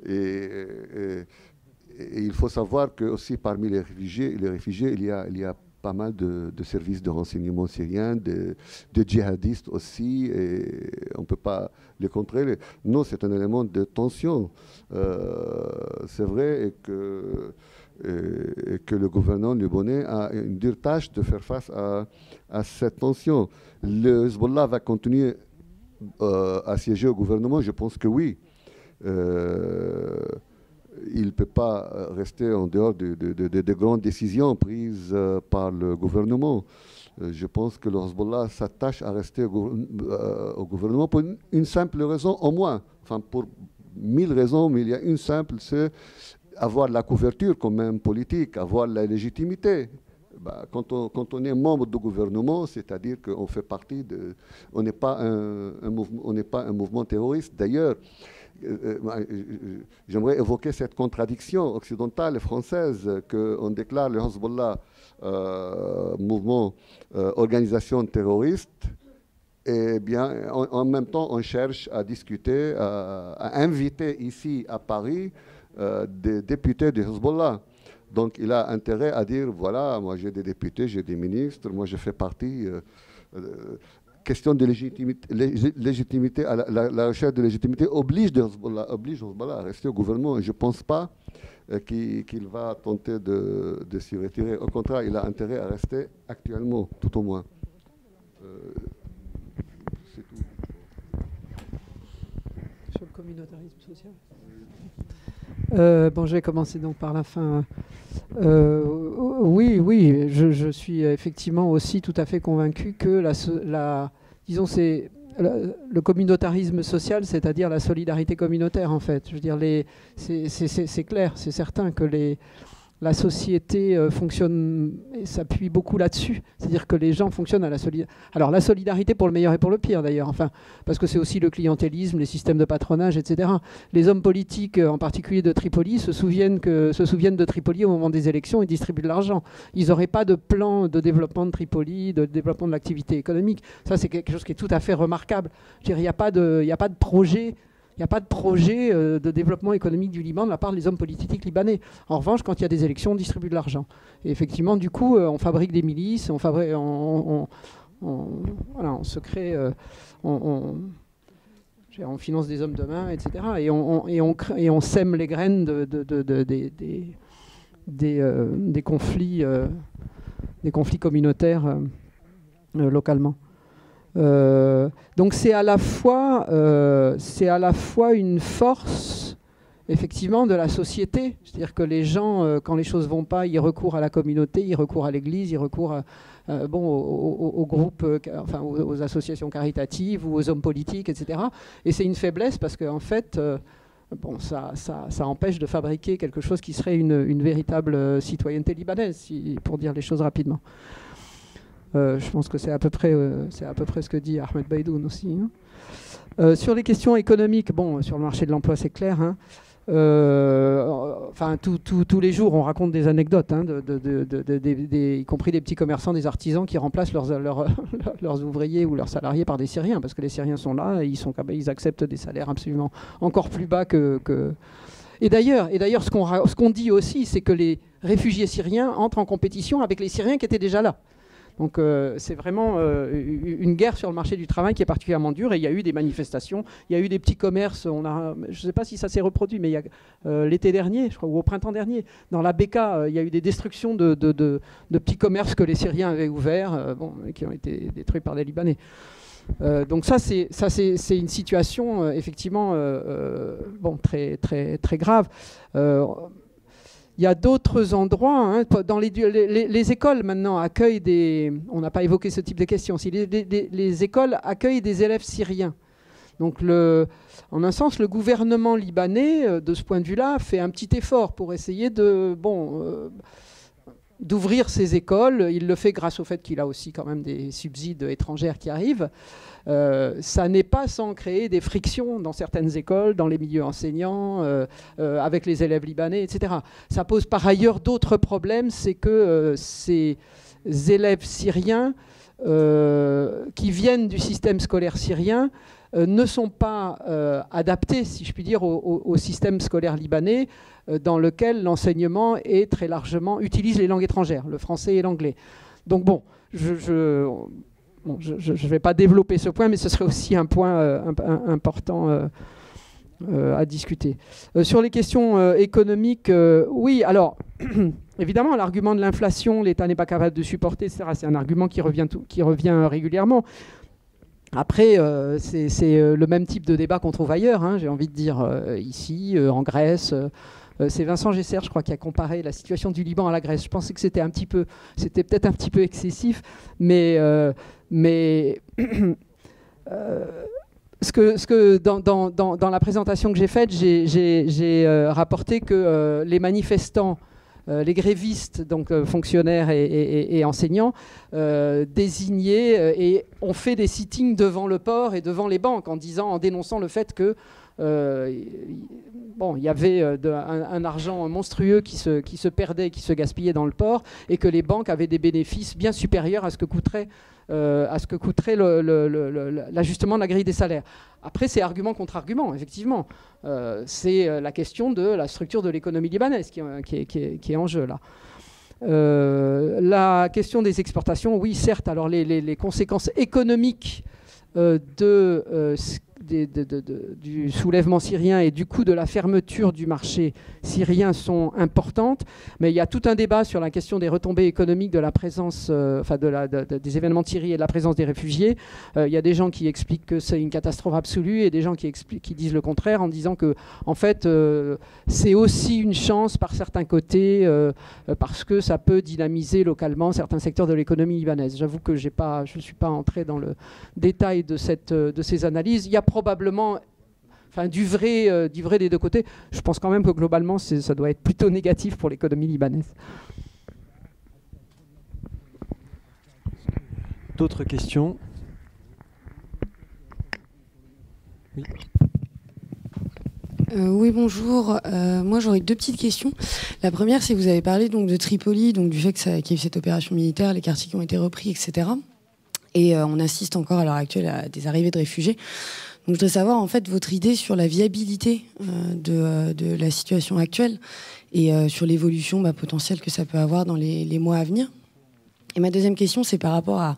Et il faut savoir que aussi parmi les réfugiés, il y a pas mal de services de renseignement syriens, de djihadistes aussi, et on ne peut pas les contrer. Non, c'est un élément de tension. C'est vrai et que le gouvernement libanais a une dure tâche de faire face à cette tension. Le Hezbollah va continuer à siéger au gouvernement? Je pense que oui. Il ne peut pas rester en dehors de grandes décisions prises par le gouvernement. Je pense que le Hezbollah s'attache à rester au gouvernement pour une simple raison, au moins. Enfin, pour 1000 raisons, mais il y a une simple, c'est avoir la couverture quand même politique, avoir la légitimité. Quand on est membre du gouvernement, c'est-à-dire qu'on fait partie de... On n'est pas un mouvement terroriste. D'ailleurs, j'aimerais évoquer cette contradiction occidentale et française qu'on déclare le Hezbollah mouvement, organisation terroriste, et bien en même temps on cherche à discuter, à inviter ici à Paris des députés du Hezbollah. Donc il a intérêt à dire, voilà, moi j'ai des députés, j'ai des ministres, moi je fais partie... question de légitimité, la recherche de légitimité oblige le Hezbollah à rester au gouvernement. Et je ne pense pas qu'il va tenter de s'y retirer. Au contraire, il a intérêt à rester actuellement, tout au moins. C'est tout. Sur le communautarisme social. Bon, je vais commencer donc par la fin. Oui, je suis effectivement aussi tout à fait convaincu que disons, c'est le communautarisme social, c'est-à-dire la solidarité communautaire, en fait. Je veux dire, c'est clair, c'est certain que la société fonctionne et s'appuie beaucoup là-dessus. C'est-à-dire que les gens fonctionnent à la solidarité. Alors la solidarité pour le meilleur et pour le pire d'ailleurs, enfin, parce que c'est aussi le clientélisme, les systèmes de patronage, etc. Les hommes politiques, en particulier de Tripoli, se souviennent de Tripoli au moment des élections et distribuent de l'argent. Ils n'auraient pas de plan de développement de Tripoli, de développement de l'activité économique. Ça, c'est quelque chose qui est tout à fait remarquable. Je veux dire, il n'y a pas de projet. Il n'y a pas de projet de développement économique du Liban de la part des hommes politiques libanais. En revanche, quand il y a des élections, on distribue de l'argent. Et effectivement, du coup, on fabrique des milices, on se crée, on finance des hommes de main, etc. Et on sème les graines des conflits communautaires localement. Donc c'est à la fois une force effectivement de la société, c'est-à-dire que les gens, quand les choses vont pas, ils recourent à la communauté, ils recourent à l'église, ils recourent aux groupes, enfin aux associations caritatives ou aux hommes politiques, etc. Et c'est une faiblesse parce qu'en fait, ça empêche de fabriquer quelque chose qui serait une véritable citoyenneté libanaise, pour dire les choses rapidement. Je pense que c'est à peu près ce que dit Ahmed Baidoun aussi. Hein. Sur les questions économiques, sur le marché de l'emploi, c'est clair. Hein. Tous les jours, on raconte des anecdotes, hein, y compris des petits commerçants, des artisans qui remplacent leurs ouvriers ou leurs salariés par des Syriens, parce que les Syriens sont là et ils acceptent des salaires absolument encore plus bas que... Et d'ailleurs, ce qu'on dit aussi, c'est que les réfugiés syriens entrent en compétition avec les Syriens qui étaient déjà là. Donc c'est vraiment une guerre sur le marché du travail qui est particulièrement dure, et il y a eu des manifestations, il y a eu des petits commerces, je ne sais pas si ça s'est reproduit, mais il y a l'été dernier, je crois, ou au printemps dernier, dans la Beka, il y a eu des destructions de petits commerces que les Syriens avaient ouverts, qui ont été détruits par les Libanais. Donc ça c'est une situation effectivement très, très, très grave. Il y a d'autres endroits, hein, dans les écoles maintenant accueillent des... On n'a pas évoqué ce type de questions. Si les écoles accueillent des élèves syriens. Donc en un sens, le gouvernement libanais, de ce point de vue-là, fait un petit effort pour essayer d'ouvrir ces écoles. Il le fait grâce au fait qu'il a aussi quand même des subsides étrangères qui arrivent. Ça n'est pas sans créer des frictions dans certaines écoles, dans les milieux enseignants, avec les élèves libanais, etc. Ça pose par ailleurs d'autres problèmes, c'est que ces élèves syriens qui viennent du système scolaire syrien ne sont pas adaptés, si je puis dire, au système scolaire libanais, dans lequel l'enseignement est très largement utilise les langues étrangères, le français et l'anglais. Donc bon, je ne vais pas développer ce point, mais ce serait aussi un point important à discuter. Sur les questions économiques, oui, alors, évidemment, l'argument de l'inflation, l'État n'est pas capable de supporter, etc., c'est un argument qui revient régulièrement. Après, c'est le même type de débat qu'on trouve ailleurs, hein, j'ai envie de dire, ici, en Grèce. C'est Vincent Gesser, je crois, qui a comparé la situation du Liban à la Grèce. Je pensais que c'était peut-être un petit peu excessif, mais dans la présentation que j'ai faite, j'ai rapporté que les manifestants, les grévistes, donc fonctionnaires et enseignants, désignaient et ont fait des sittings devant le port et devant les banques en dénonçant le fait que il y avait un argent monstrueux qui se perdait, qui se gaspillait dans le port, et que les banques avaient des bénéfices bien supérieurs à ce que coûterait l'ajustement de la grille des salaires. Après, c'est argument contre argument, effectivement. C'est la question de la structure de l'économie libanaise qui est en jeu, là. La question des exportations, oui, certes. Alors, les conséquences économiques du soulèvement syrien et du coup de la fermeture du marché syrien sont importantes, mais il y a tout un débat sur la question des retombées économiques de la présence, des événements de Syrie et de la présence des réfugiés. Il y a des gens qui expliquent que c'est une catastrophe absolue et des gens qui disent le contraire en disant que en fait c'est aussi une chance par certains côtés parce que ça peut dynamiser localement certains secteurs de l'économie libanaise. J'avoue que je ne suis pas entré dans le détail de ces analyses. Il y a probablement du vrai des deux côtés. Je pense quand même que globalement, ça doit être plutôt négatif pour l'économie libanaise. D'autres questions? Oui. Oui, bonjour. Moi, j'aurais deux petites questions. La première, c'est que vous avez parlé donc de Tripoli, donc du fait qu'il y a eu cette opération militaire, les quartiers qui ont été repris, etc. Et on assiste encore à l'heure actuelle à des arrivées de réfugiés. Donc, je voudrais savoir en fait votre idée sur la viabilité de la situation actuelle et sur l'évolution potentielle que ça peut avoir dans les mois à venir. Et ma deuxième question, c'est par rapport à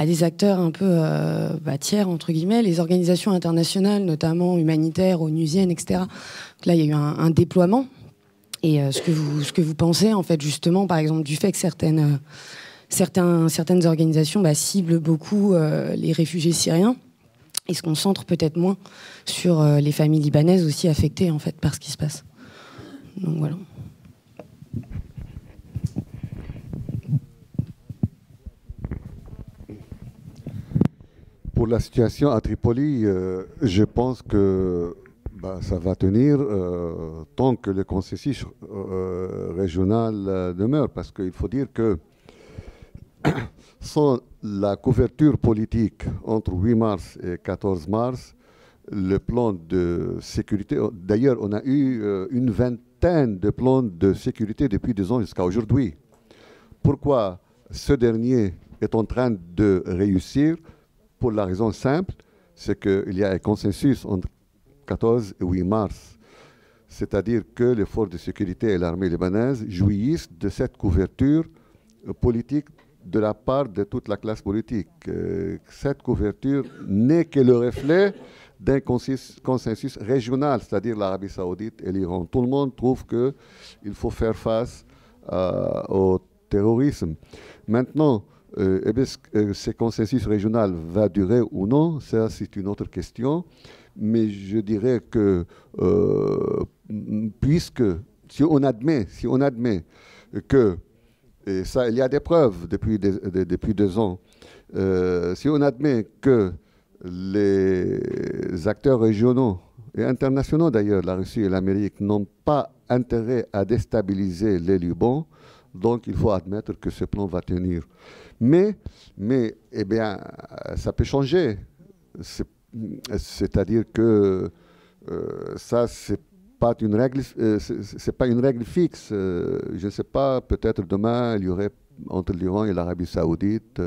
des acteurs un peu tiers, entre guillemets, les organisations internationales, notamment humanitaires, onusiennes, etc. Donc là, il y a eu un déploiement. Et ce que vous pensez, en fait, justement, par exemple, du fait que certaines organisations ciblent beaucoup les réfugiés syriens et se concentrent peut-être moins sur les familles libanaises aussi affectées, en fait, par ce qui se passe. Donc voilà. Pour la situation à Tripoli, je pense que ça va tenir tant que le consensus régional demeure, parce qu'il faut dire que sans la couverture politique entre 8 mars et 14 mars, le plan de sécurité, d'ailleurs on a eu une vingtaine de plans de sécurité depuis 2 ans jusqu'à aujourd'hui. Pourquoi ce dernier est en train de réussir? Pour la raison simple, c'est qu'il y a un consensus entre 14 et 8 mars. C'est-à-dire que les forces de sécurité et l'armée libanaise jouissent de cette couverture politique de la part de toute la classe politique. Cette couverture n'est que le reflet d'un consensus régional, c'est-à-dire l'Arabie saoudite et l'Iran. Tout le monde trouve qu'il faut faire face au terrorisme. Maintenant, est-ce que ce consensus régional va durer ou non? Ça, c'est une autre question. Mais je dirais que, puisque, si on admet que, et ça, il y a des preuves depuis 2 ans, si on admet que les acteurs régionaux et internationaux d'ailleurs, la Russie et l'Amérique, n'ont pas intérêt à déstabiliser les Liban, donc il faut admettre que ce plan va tenir. Mais ça peut changer. C'est-à-dire que ça, c'est pas une règle fixe. Je ne sais pas, peut-être demain, il y aurait entre l'Iran et l'Arabie saoudite,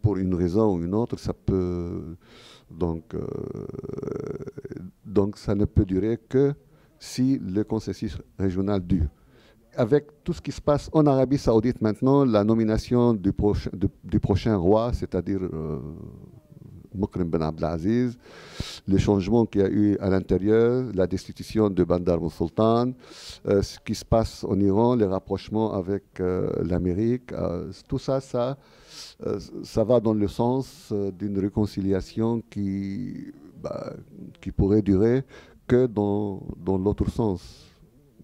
pour une raison ou une autre, ça peut... Donc ça ne peut durer que si le consensus régional dure. avec tout ce qui se passe en Arabie Saoudite maintenant, la nomination du prochain roi, c'est-à-dire Mokrem Ben Abdelaziz, les changements qu'il y a eu à l'intérieur, la destitution de Bandar Sultan, ce qui se passe en Iran, les rapprochements avec l'Amérique, tout ça, ça va dans le sens d'une réconciliation qui pourrait durer que dans l'autre sens,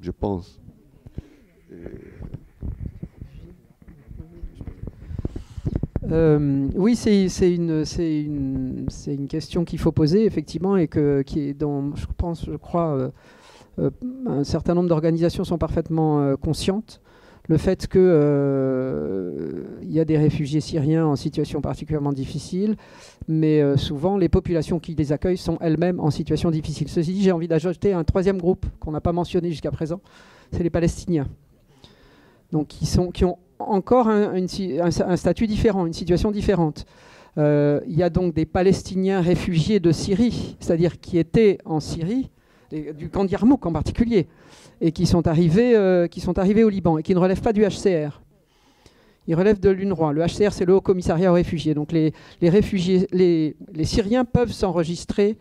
je pense. Oui, c'est une question qu'il faut poser, effectivement, et qui est dont je crois, un certain nombre d'organisations sont parfaitement conscientes. Le fait qu'il y a des réfugiés syriens en situation particulièrement difficile, mais souvent les populations qui les accueillent sont elles-mêmes en situation difficile. Ceci dit, j'ai envie d'ajouter un troisième groupe qu'on n'a pas mentionné jusqu'à présent, c'est les Palestiniens. Donc, qui ont encore un statut différent, une situation différente. Il y a donc des Palestiniens réfugiés de Syrie, c'est-à-dire qui étaient en Syrie, du camp d'Yarmouk en particulier, et qui sont arrivés au Liban, et qui ne relèvent pas du HCR. Ils relèvent de l'UNRWA. Le HCR, c'est le Haut Commissariat aux réfugiés. Donc les réfugiés, les Syriens peuvent s'enregistrer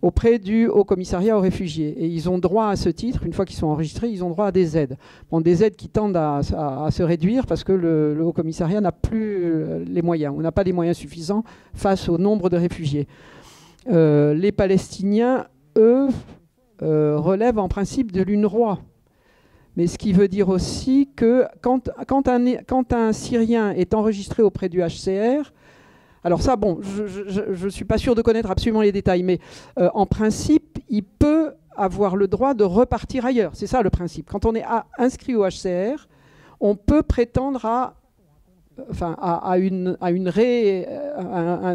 auprès du Haut Commissariat aux réfugiés. Et ils ont droit à ce titre, une fois qu'ils sont enregistrés, ils ont droit à des aides. Bon, des aides qui tendent à se réduire parce que le Haut Commissariat n'a plus les moyens. On n'a pas les moyens suffisants face au nombre de réfugiés. Les Palestiniens, eux, relèvent en principe de l'UNRWA. Mais ce qui veut dire aussi que quand un Syrien est enregistré auprès du HCR, alors ça, bon, je ne suis pas sûr de connaître absolument les détails, mais en principe, il peut avoir le droit de repartir ailleurs. C'est ça le principe. Quand on est inscrit au HCR, on peut prétendre à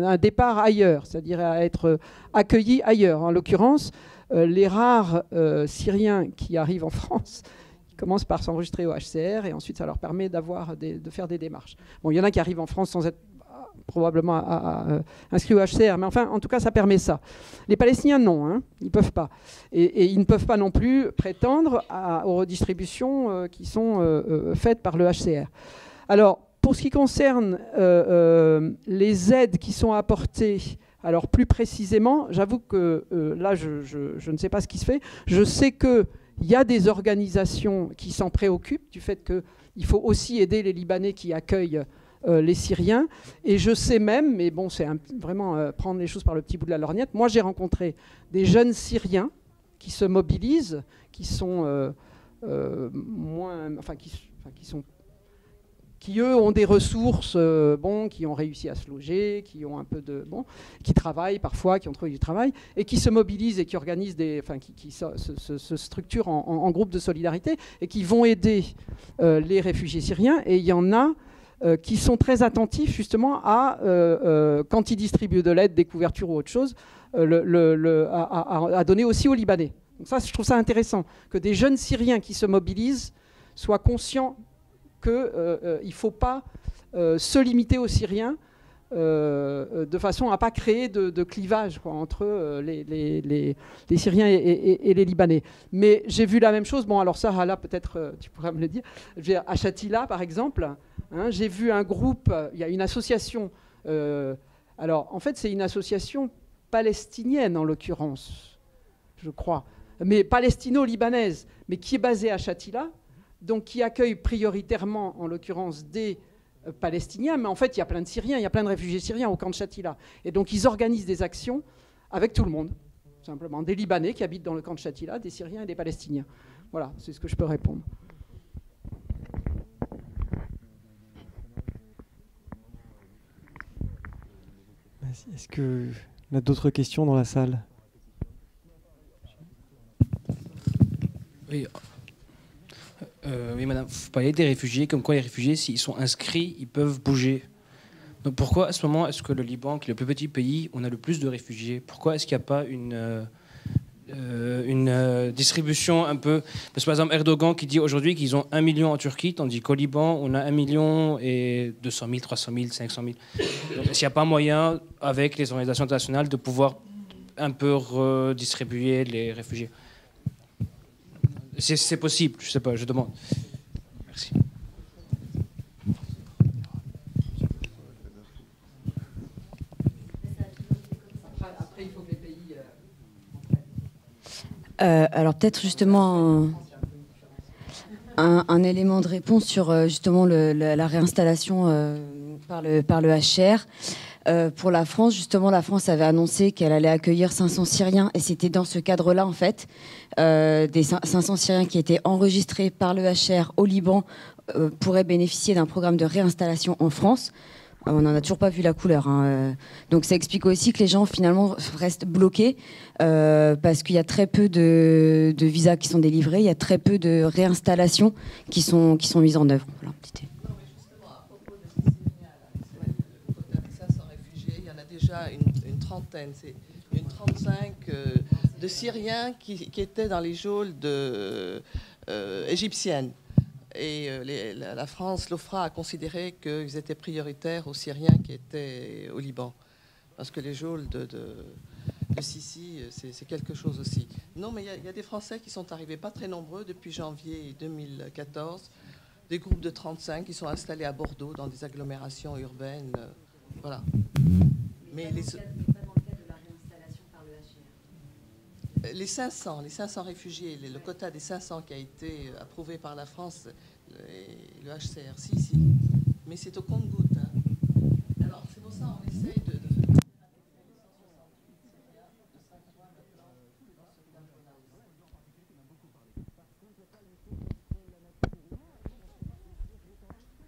un départ ailleurs, c'est-à-dire à être accueilli ailleurs. En l'occurrence, les rares Syriens qui arrivent en France, ils commencent par s'enregistrer au HCR et ensuite ça leur permet de faire des démarches. Bon, il y en a qui arrivent en France sans être probablement inscrits au HCR, mais enfin, en tout cas, ça permet ça. Les Palestiniens, non, hein, ils ne peuvent pas. Et ils ne peuvent pas non plus prétendre aux redistributions qui sont faites par le HCR. Alors, pour ce qui concerne les aides qui sont apportées, alors plus précisément, j'avoue que là, je ne sais pas ce qui se fait. Je sais qu'il y a des organisations qui s'en préoccupent du fait qu'il faut aussi aider les Libanais qui accueillent les Syriens. Et je sais même, mais bon, c'est vraiment prendre les choses par le petit bout de la lorgnette, moi j'ai rencontré des jeunes Syriens qui se mobilisent, qui sont qui eux ont des ressources, qui ont réussi à se loger, qui ont un peu qui travaillent parfois, qui ont trouvé du travail, et qui se mobilisent et qui organisent qui se structurent en groupes de solidarité et qui vont aider les réfugiés syriens. Et il y en a qui sont très attentifs justement à, quand ils distribuent de l'aide, des couvertures ou autre chose, à donner aussi aux Libanais. Donc ça, je trouve ça intéressant, que des jeunes Syriens qui se mobilisent soient conscients qu'il ne faut pas se limiter aux Syriens de façon à ne pas créer de clivage entre les Syriens et les Libanais. Mais j'ai vu la même chose. Bon, alors ça, là, peut-être tu pourras me le dire. À Shatila, par exemple, hein, j'ai vu un groupe, il y a une association. Alors, en fait, c'est une association palestinienne, en l'occurrence, je crois, mais palestino-libanaise, mais qui est basée à Shatila, donc qui accueille prioritairement, en l'occurrence, des Palestiniens, mais en fait, il y a plein de Syriens, il y a plein de réfugiés syriens au camp de Shatila. Et donc, ils organisent des actions avec tout le monde, simplement. Des Libanais qui habitent dans le camp de Shatila, des Syriens et des Palestiniens. Voilà, c'est ce que je peux répondre. Est-ce qu'on a d'autres questions dans la salle ? Oui. Oui, madame, vous parlez des réfugiés, comme quoi les réfugiés, s'ils sont inscrits, ils peuvent bouger. Donc pourquoi, à ce moment, est-ce que le Liban, qui est le plus petit pays, on a le plus de réfugiés ? Pourquoi est-ce qu'il n'y a pas une distribution un peu... Parce que par exemple, Erdogan qui dit aujourd'hui qu'ils ont 1 million en Turquie, tandis qu'au Liban, on a 1 million et 200 000, 300 000, 500 000. Donc est-ce qu'il n'y a pas moyen, avec les organisations internationales, de pouvoir un peu redistribuer les réfugiés ? C'est possible, je ne sais pas, je demande. Alors peut-être justement un élément de réponse sur justement la réinstallation par le HCR. Pour la France, justement, la France avait annoncé qu'elle allait accueillir 500 Syriens, et c'était dans ce cadre-là, en fait, des 500 Syriens qui étaient enregistrés par le HCR au Liban pourraient bénéficier d'un programme de réinstallation en France. On n'en a toujours pas vu la couleur, hein. Donc ça explique aussi que les gens finalement restent bloqués parce qu'il y a très peu de visas qui sont délivrés, il y a très peu de réinstallations qui sont mises en œuvre. Voilà, déjà une trentaine, c'est une 35 de Syriens qui étaient dans les geôles égyptiennes. Et la France, l'OFRA, a considéré qu'ils étaient prioritaires aux Syriens qui étaient au Liban. Parce que les geôles de Sisi, c'est quelque chose aussi. Non, mais il y a des Français qui sont arrivés, pas très nombreux, depuis janvier 2014. Des groupes de 35 qui sont installés à Bordeaux, dans des agglomérations urbaines. Voilà. Mais les 500 réfugiés, le quota des 500 qui a été approuvé par la France et le HCR, si. Mais c'est au compte-gouttes. Hein. Alors, c'est pour ça qu'on essaye de...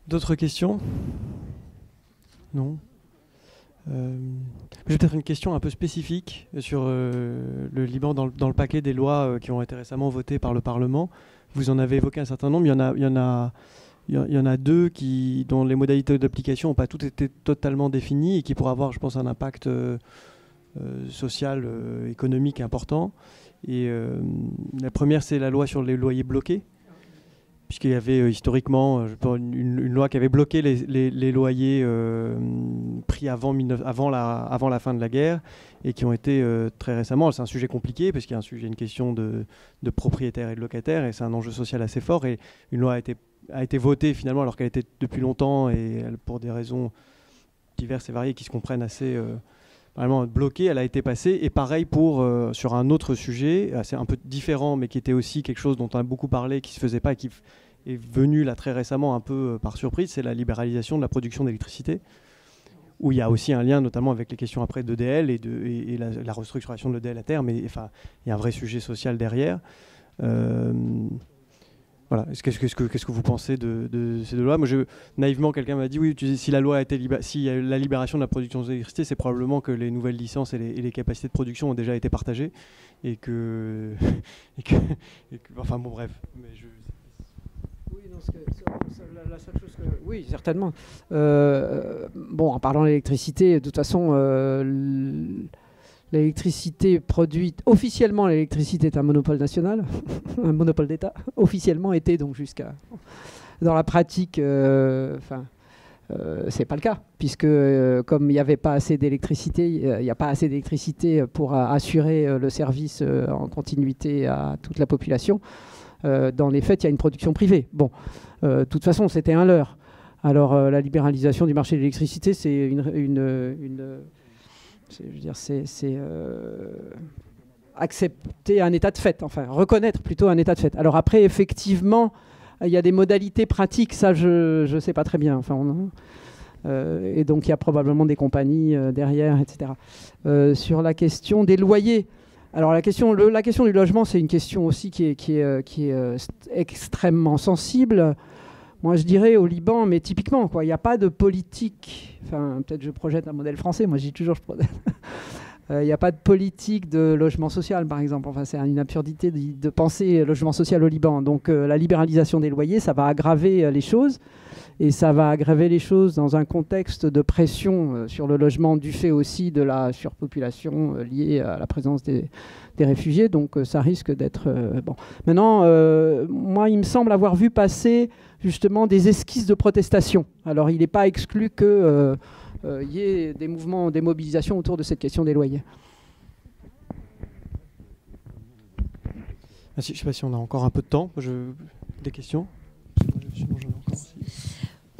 D'autres questions? Non. J'ai peut-être une question un peu spécifique sur le Liban dans le paquet des lois qui ont été récemment votées par le Parlement. Vous en avez évoqué un certain nombre. Il y en a deux dont les modalités d'application n'ont pas toutes été totalement définies et qui pourraient avoir, je pense, un impact social, économique important. Et la première, c'est la loi sur les loyers bloqués, puisqu'il y avait historiquement une loi qui avait bloqué les loyers pris avant la fin de la guerre et qui ont été très récemment. C'est un sujet compliqué parce qu'il y a une question de propriétaires et de locataires et c'est un enjeu social assez fort. Et une loi a été votée finalement alors qu'elle était depuis longtemps et pour des raisons diverses et variées qui se comprennent assez vraiment bloquée, elle a été passée. Et pareil sur un autre sujet, assez un peu différent, mais qui était aussi quelque chose dont on a beaucoup parlé, qui ne se faisait pas, et qui est venu là très récemment un peu par surprise, c'est la libéralisation de la production d'électricité, où il y a aussi un lien notamment avec les questions après d'EDL et la restructuration de l'EDL à terme. Mais enfin, il y a un vrai sujet social derrière. Voilà. Qu'est-ce que vous pensez de ces deux lois? Moi, naïvement, quelqu'un m'a dit oui, si la loi a été si la libération de la production d'électricité, c'est probablement que les nouvelles licences et les capacités de production ont déjà été partagées et que enfin bon, bref. Mais oui, non, la seule chose que... Oui, certainement. Bon, en parlant de l'électricité, de toute façon, l'électricité produite, officiellement l'électricité est un monopole national, un monopole d'État, officiellement était donc jusqu'à... Dans la pratique, c'est pas le cas, puisque comme il n'y avait pas assez d'électricité, il n'y a pas assez d'électricité pour assurer le service en continuité à toute la population. Dans les faits, il y a une production privée. Bon, de toute façon, c'était un leurre. Alors, la libéralisation du marché de l'électricité, c'est c'est accepter un état de fait, enfin reconnaître plutôt un état de fait. Alors après, effectivement, il y a des modalités pratiques, ça je ne sais pas très bien. Enfin, et donc il y a probablement des compagnies derrière, etc. Sur la question des loyers, alors la question du logement, c'est une question aussi qui est extrêmement sensible. Moi, je dirais au Liban, mais typiquement, quoi, il n'y a pas de politique. Enfin, peut-être je projette un modèle français. Moi, je dis toujours, je projette. Il n'y a pas de politique de logement social, par exemple. Enfin, c'est une absurdité de penser logement social au Liban. Donc, la libéralisation des loyers, ça va aggraver les choses. Et ça va aggraver les choses dans un contexte de pression sur le logement du fait aussi de la surpopulation liée à la présence des réfugiés. Donc, ça risque d'être... bon. Maintenant, moi, il me semble avoir vu passer justement des esquisses de protestation. Alors, il n'est pas exclu qu'il y ait des mouvements, des mobilisations autour de cette question des loyers. Je ne sais pas si on a encore un peu de temps. Des questions? Sinon, j'en ai encore aussi.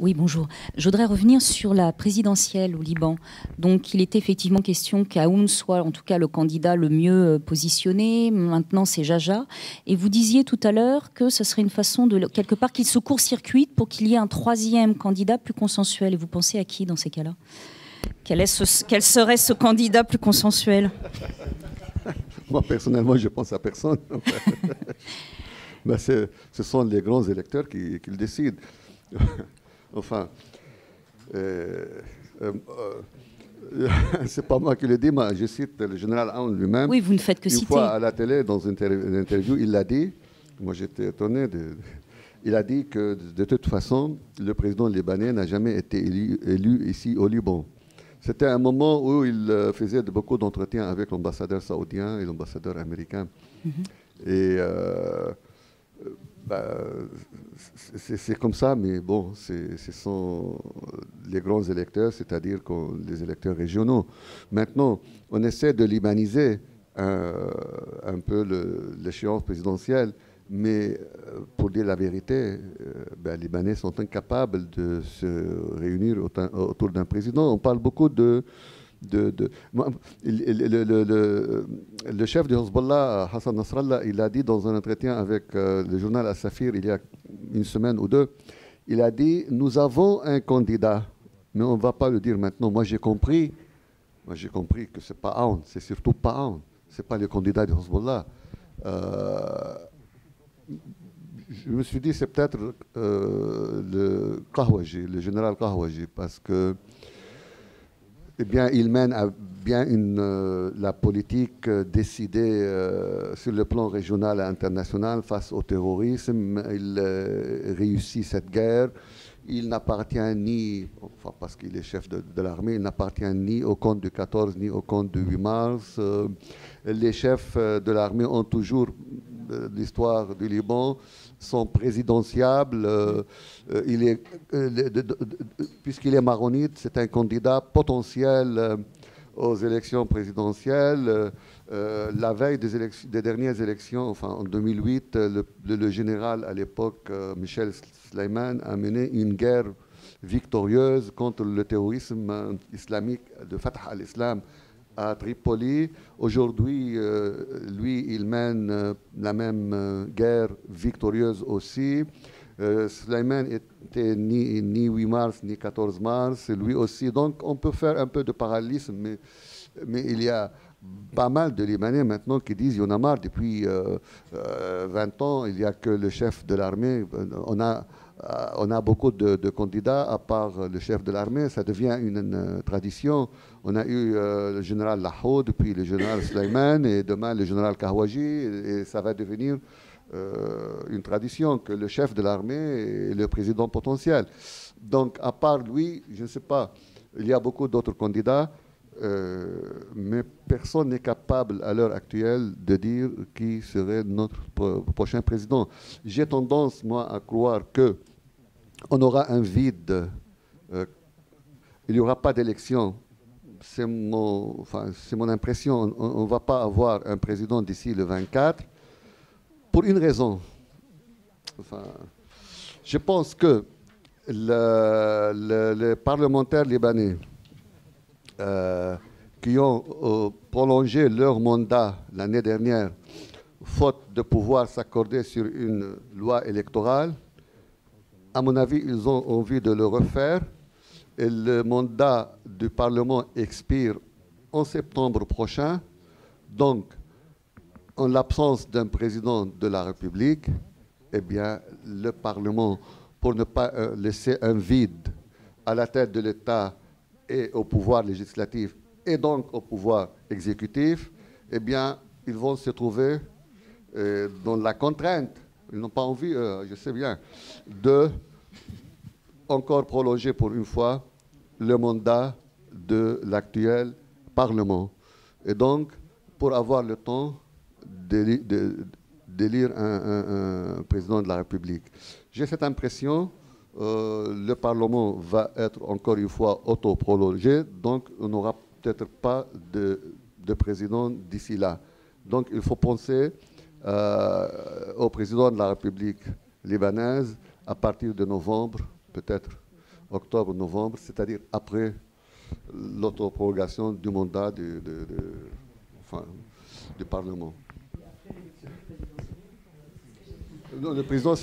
Oui, bonjour. Je voudrais revenir sur la présidentielle au Liban. Donc, il était effectivement question qu'Aoun soit en tout cas le candidat le mieux positionné. Maintenant, c'est Jaja. Et vous disiez tout à l'heure que ce serait une façon de, quelque part, qu'il se court-circuite pour qu'il y ait un troisième candidat plus consensuel. Et vous pensez à qui dans ces cas-là ? Quel serait ce candidat plus consensuel ? Moi, personnellement, je pense à personne. Ben, ce sont les grands électeurs qui le décident. Enfin, c'est pas moi qui le dis, mais je cite le général Aoun lui-même. Oui, vous ne faites que citer. Une fois à la télé, dans une interview, il l'a dit. Moi, j'étais étonné. Il a dit que, de toute façon, le président libanais n'a jamais été élu ici au Liban. C'était un moment où il faisait beaucoup d'entretiens avec l'ambassadeur saoudien et l'ambassadeur américain. Et c'est comme ça, mais bon, ce sont les grands électeurs, c'est-à-dire les électeurs régionaux. Maintenant, on essaie de libaniser un peu l'échéance présidentielle, mais pour dire la vérité, les Libanais sont incapables de se réunir autour d'un président. On parle beaucoup le chef du Hezbollah, Hassan Nasrallah, il a dit dans un entretien avec le journal As-Safir il y a une semaine ou deux, il a dit « Nous avons un candidat, mais on ne va pas le dire maintenant. » Moi, j'ai compris que ce n'est pas Aoun, c'est surtout pas Aoun, ce n'est pas le candidat du Hezbollah. Je me suis dit c'est peut-être le Kahwaji, le général Kahwaji, parce que eh bien, il mène à bien la politique décidée sur le plan régional et international face au terrorisme. Il réussit cette guerre. Il n'appartient ni, enfin parce qu'il est chef de l'armée, il n'appartient ni au camp du 14 ni au camp du 8 mars. Les chefs de l'armée ont toujours l'histoire du Liban sont présidentiables. Puisqu'il est maronite, c'est un candidat potentiel aux élections présidentielles. La veille des dernières élections, enfin en 2008, le général à l'époque, Michel Sleiman, a mené une guerre victorieuse contre le terrorisme islamique de Fatah al-Islam à Tripoli. Aujourd'hui, lui, il mène la même guerre victorieuse aussi. Sleiman était ni 8 mars ni 14 mars, lui aussi. Donc on peut faire un peu de parallélisme, mais il y a pas mal de Libanais maintenant qui disent il y en a marre, depuis 20 ans, il n'y a que le chef de l'armée. On a beaucoup de candidats à part le chef de l'armée, ça devient une tradition. On a eu le général Lahoud, puis le général Sleiman, et demain le général Kahwaji, et ça va devenir une tradition que le chef de l'armée est le président potentiel. Donc, à part lui, je ne sais pas, il y a beaucoup d'autres candidats, mais personne n'est capable à l'heure actuelle de dire qui serait notre prochain président. J'ai tendance, moi, à croire qu'on aura un vide, il n'y aura pas d'élection. C'est mon impression, on ne va pas avoir un président d'ici le 24. Pour une raison, je pense que les parlementaires libanais qui ont prolongé leur mandat l'année dernière, faute de pouvoir s'accorder sur une loi électorale, à mon avis, ils ont envie de le refaire. Et le mandat du Parlement expire en septembre prochain. Donc, en l'absence d'un président de la République, eh bien, le Parlement, pour ne pas laisser un vide à la tête de l'État et au pouvoir législatif, et donc au pouvoir exécutif, eh bien, ils vont se trouver dans la contrainte, ils n'ont pas envie, je sais bien, de encore prolonger pour une fois le mandat de l'actuel Parlement. Et donc, pour avoir le temps d'élire un président de la République. J'ai cette impression, le Parlement va être encore une fois auto-prolongé, donc on n'aura peut-être pas de président d'ici là. Donc il faut penser au président de la République libanaise à partir de novembre, peut-être octobre-novembre, c'est-à-dire après l'autoprorogation du mandat du Parlement. Non, le président,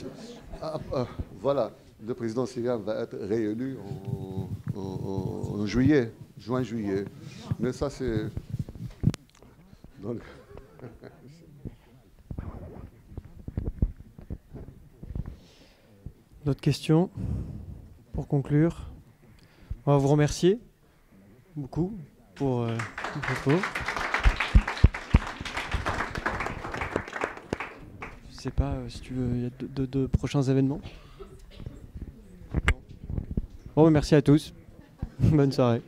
voilà, le président syrien va être réélu en juillet, juin-juillet. Mais ça, c'est... Donc... D'autres questions pour conclure? On va vous remercier beaucoup pour le propos. Je ne sais pas si tu veux, il y a de prochains événements. Bon, merci à tous. Bonne soirée.